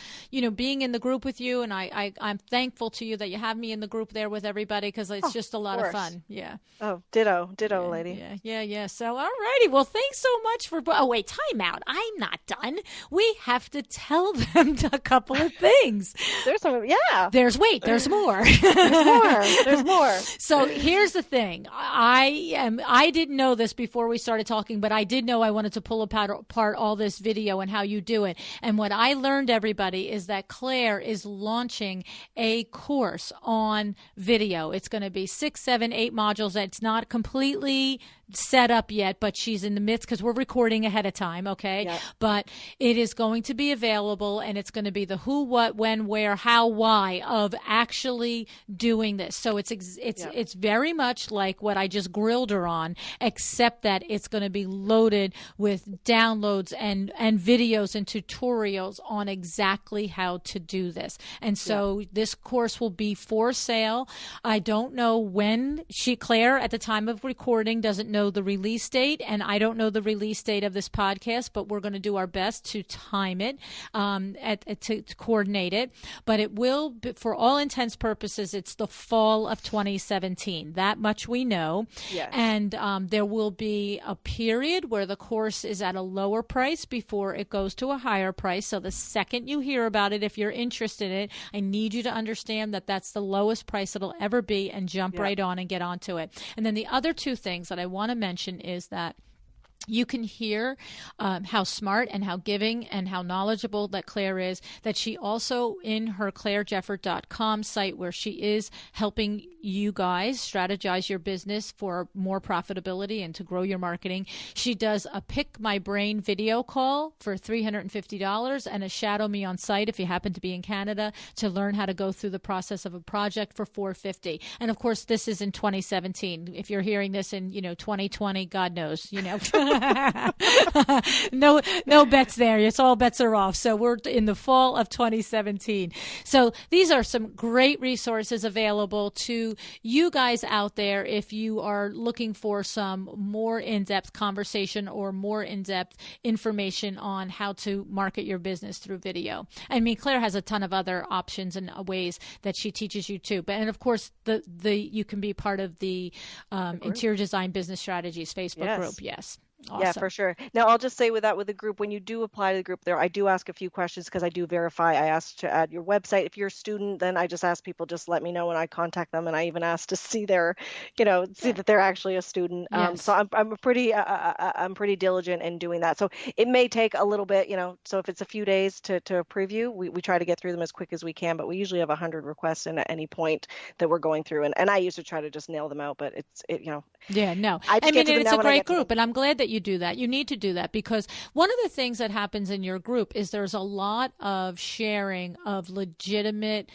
being in the group with you. And I'm thankful to you that you have me in the group there with everybody because it's just a lot of fun. Yeah. Oh, ditto, lady. Yeah. So, all righty. Well, thanks so much for. Oh, wait, time out. I'm not done. We have to tell them a couple of things. There's some. Yeah. There's more. There's more. There's more. So here's the thing. I didn't know this before we started talking, but I did know I wanted to pull apart all this video and how you do it. And what I learned, everybody, is that Claire is launching a course on video. It's going to be 6, 7, 8 modules. It's not completely set up yet, but she's in the midst because we're recording ahead of time, okay? Yep. But it is going to be available, and it's going to be the who, what, when, where, how, why of actually doing this. So it's very much like what I just grilled her on, except that it's going to be loaded with downloads and videos and tutorials on exactly how to do this. And so this course will be for sale. I don't know when Claire, at the time of recording, doesn't know the release date, and I don't know the release date of this podcast, but we're going to do our best to time it, to coordinate it. But it will be, for all intents purposes, it's the fall of 2017. That much we know. Yes. And there will be a period where the course is at a lower price before it goes to a higher price. So the second you hear about it, if you're interested in it, I need you to understand that that's the lowest price it'll ever be, and jump right on and get onto it. And then the other two things that I want to mention is that you can hear how smart and how giving and how knowledgeable that Claire is, that she also, in her clairejefford.com site, where she is helping you guys strategize your business for more profitability and to grow your marketing, she does a Pick My Brain video call for $350 and a Shadow Me on site if you happen to be in Canada to learn how to go through the process of a project for $450. And of course, this is in 2017. If you're hearing this in 2020, God knows, no bets there. It's all bets are off. So we're in the fall of 2017. So these are some great resources available to you guys out there if you are looking for some more in-depth conversation or more in-depth information on how to market your business through video. I mean, Claire has a ton of other options and ways that she teaches you too. But, and of course, you can be part of the Interior Design Business Strategies Facebook group. Yes. Awesome. Yeah, for sure. Now, I'll just say with the group, when you do apply to the group there, I do ask a few questions because I do verify. I ask to add your website. If you're a student, then I just ask people, just let me know when I contact them. And I even ask to see their, see that they're actually a student. Yes. So I'm pretty diligent in doing that. So it may take a little bit, so if it's a few days to approve you, we try to get through them as quick as we can, but we usually have 100 requests in at any point that we're going through. And I usually try to just nail them out, but Yeah, no. I mean, it's a great group, and I'm glad that you do that. You need to do that because one of the things that happens in your group is there's a lot of sharing of legitimate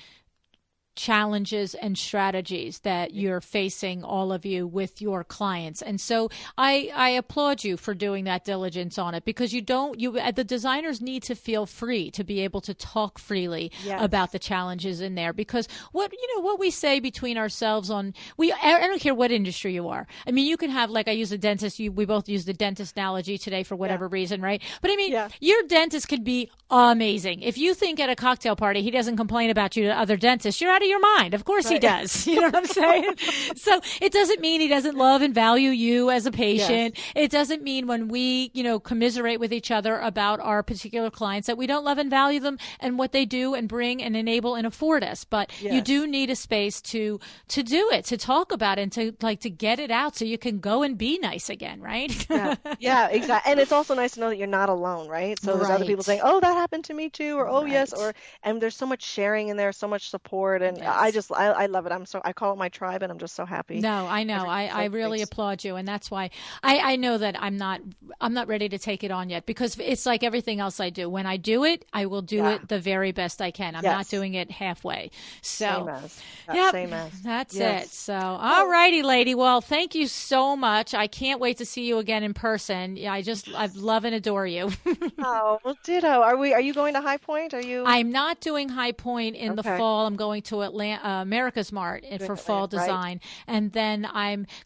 challenges and strategies that you're facing, all of you, with your clients. And so I applaud you for doing that diligence on it, because the designers need to feel free to be able to talk freely about the challenges in there, because what we say between ourselves I don't care what industry you are. I mean, you can have, like, I use a dentist, we both use the dentist analogy today for whatever reason, right? But I mean, your dentist could be amazing. If you think at a cocktail party he doesn't complain about you to other dentists, you're out of your mind. Of course he does. You know what I'm saying? So it doesn't mean he doesn't love and value you as a patient. It doesn't mean when we, commiserate with each other about our particular clients that we don't love and value them and what they do and bring and enable and afford us. But you do need a space to do it, to talk about it, and to get it out so you can go and be nice again, right? Yeah, exactly. And it's also nice to know that you're not alone, right? So there's other people saying, "Oh, that happened to me too," or "Oh, yes," and there's so much sharing in there, so much support, and I love it. I call it my tribe, and I'm just so happy. No, I know. I really applaud you, and that's why I know that I'm not ready to take it on yet, because it's like everything else I do. When I do it, I will do it the very best I can. I'm not doing it halfway. So, same as. That's it. So, all righty, lady. Well, thank you so much. I can't wait to see you again in person. I love and adore you. Oh, well, ditto. Are you going to High Point? I'm not doing High Point in the fall. I'm going to America's Mart for fall design. And then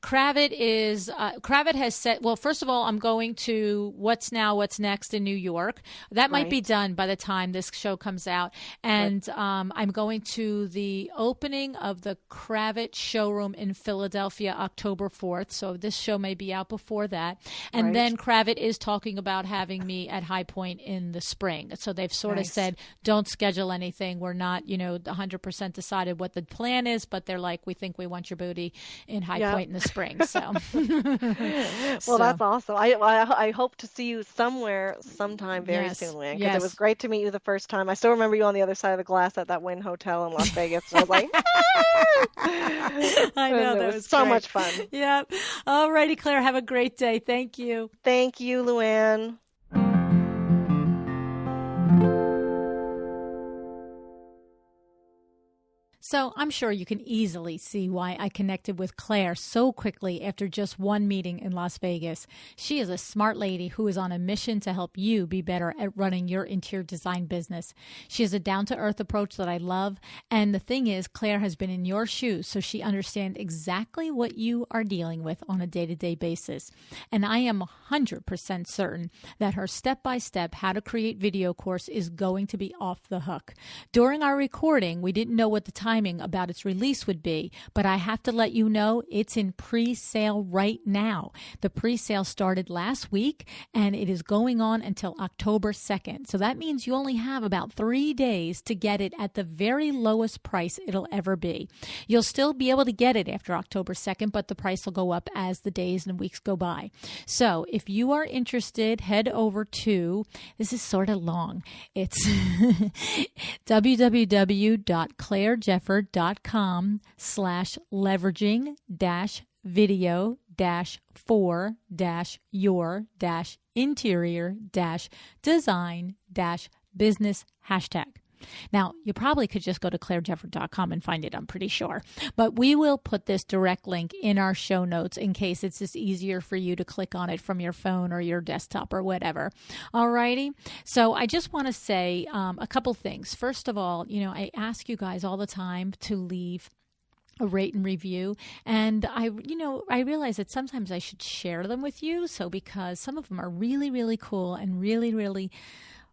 Kravet has said, well, first of all, I'm going to What's Next in New York. That might be done by the time this show comes out. And I'm going to the opening of the Kravet showroom in Philadelphia, October 4th. So this show may be out before that. And then Kravet is talking about having me at High Point in the spring. So they've sort of said, don't schedule anything. We're not, 100% decided what the plan is, but they're like, we think we want your booty in High Point in the spring. So, well, that's awesome. I hope to see you sometime very soon, Luann, because it was great to meet you the first time. I still remember you on the other side of the glass at that Wynn Hotel in Las Vegas. And I was like, I know, that was so much fun. Yep. All righty, Claire. Have a great day. Thank you. Thank you, Luann. So I'm sure you can easily see why I connected with Claire so quickly after just one meeting in Las Vegas. She is a smart lady who is on a mission to help you be better at running your interior design business. She has a down-to-earth approach that I love. And the thing is, Claire has been in your shoes, so she understands exactly what you are dealing with on a day-to-day basis. And I am 100% certain that her step-by-step how to create video course is going to be off the hook. During our recording, we didn't know what the timing about its release would be, but I have to let you know it's in pre-sale right now. The pre-sale started last week and it is going on until October 2nd. So that means you only have about 3 days to get it at the very lowest price it'll ever be. You'll still be able to get it after October 2nd, but the price will go up as the days and weeks go by. So if you are interested, head over to, this is sort of long, it's www.clairejefford.com/leveraging-video-for-interior-design-business hashtag. Now, you probably could just go to clairejefford.com and find it, I'm pretty sure. But we will put this direct link in our show notes in case it's just easier for you to click on it from your phone or your desktop or whatever. All righty. So I just want to say a couple things. First of all, I ask you guys all the time to leave a rate and review. And I realize that sometimes I should share them with you. So because some of them are really, really cool and really, really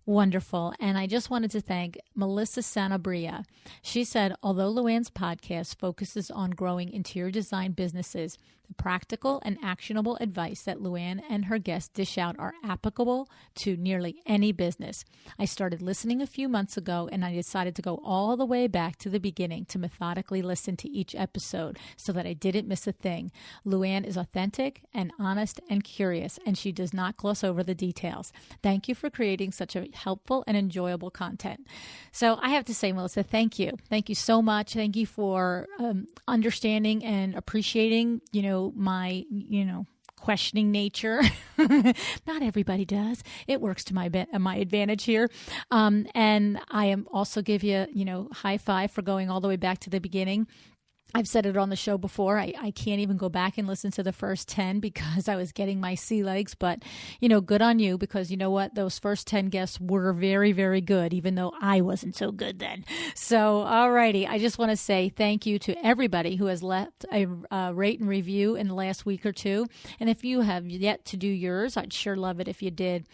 wonderful. And I just wanted to thank Melissa Sanabria. She said, although Luann's podcast focuses on growing interior design businesses, the practical and actionable advice that Luann and her guests dish out are applicable to nearly any business. I started listening a few months ago, and I decided to go all the way back to the beginning to methodically listen to each episode so that I didn't miss a thing. Luann is authentic and honest and curious, and she does not gloss over the details. Thank you for creating such a helpful and enjoyable content. So I have to say, Melissa, thank you. Thank you so much. Thank you for understanding and appreciating, my, questioning nature. Not everybody does. It works to my advantage here. And I am also give you, high five for going all the way back to the beginning. I've said it on the show before. I can't even go back and listen to the first 10 because I was getting my sea legs. But, good on you, because you know what? Those first 10 guests were very, very good, even though I wasn't so good then. So, all righty. I just want to say thank you to everybody who has left a rate and review in the last week or two. And if you have yet to do yours, I'd sure love it if you did.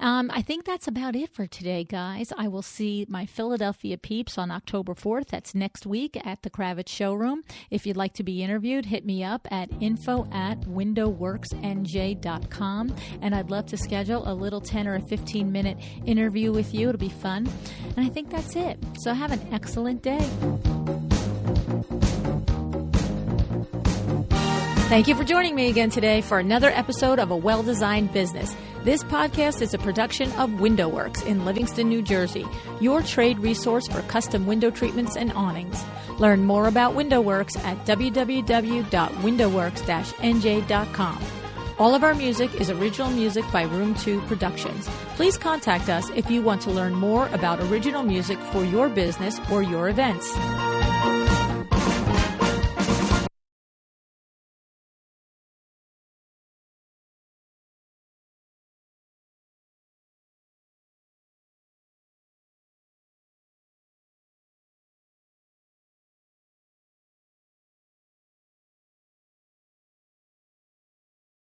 I think that's about it for today, guys. I will see my Philadelphia peeps on October 4th. That's next week at the Kravitz Showroom. If you'd like to be interviewed, hit me up at info@windowworksnj.com, and I'd love to schedule a little 10 or a 15-minute interview with you. It'll be fun. And I think that's it. So have an excellent day. Thank you for joining me again today for another episode of A Well-Designed Business. This podcast is a production of WindowWorks in Livingston, New Jersey, your trade resource for custom window treatments and awnings. Learn more about WindowWorks at www.windowworks-nj.com. All of our music is original music by Room 2 Productions. Please contact us if you want to learn more about original music for your business or your events.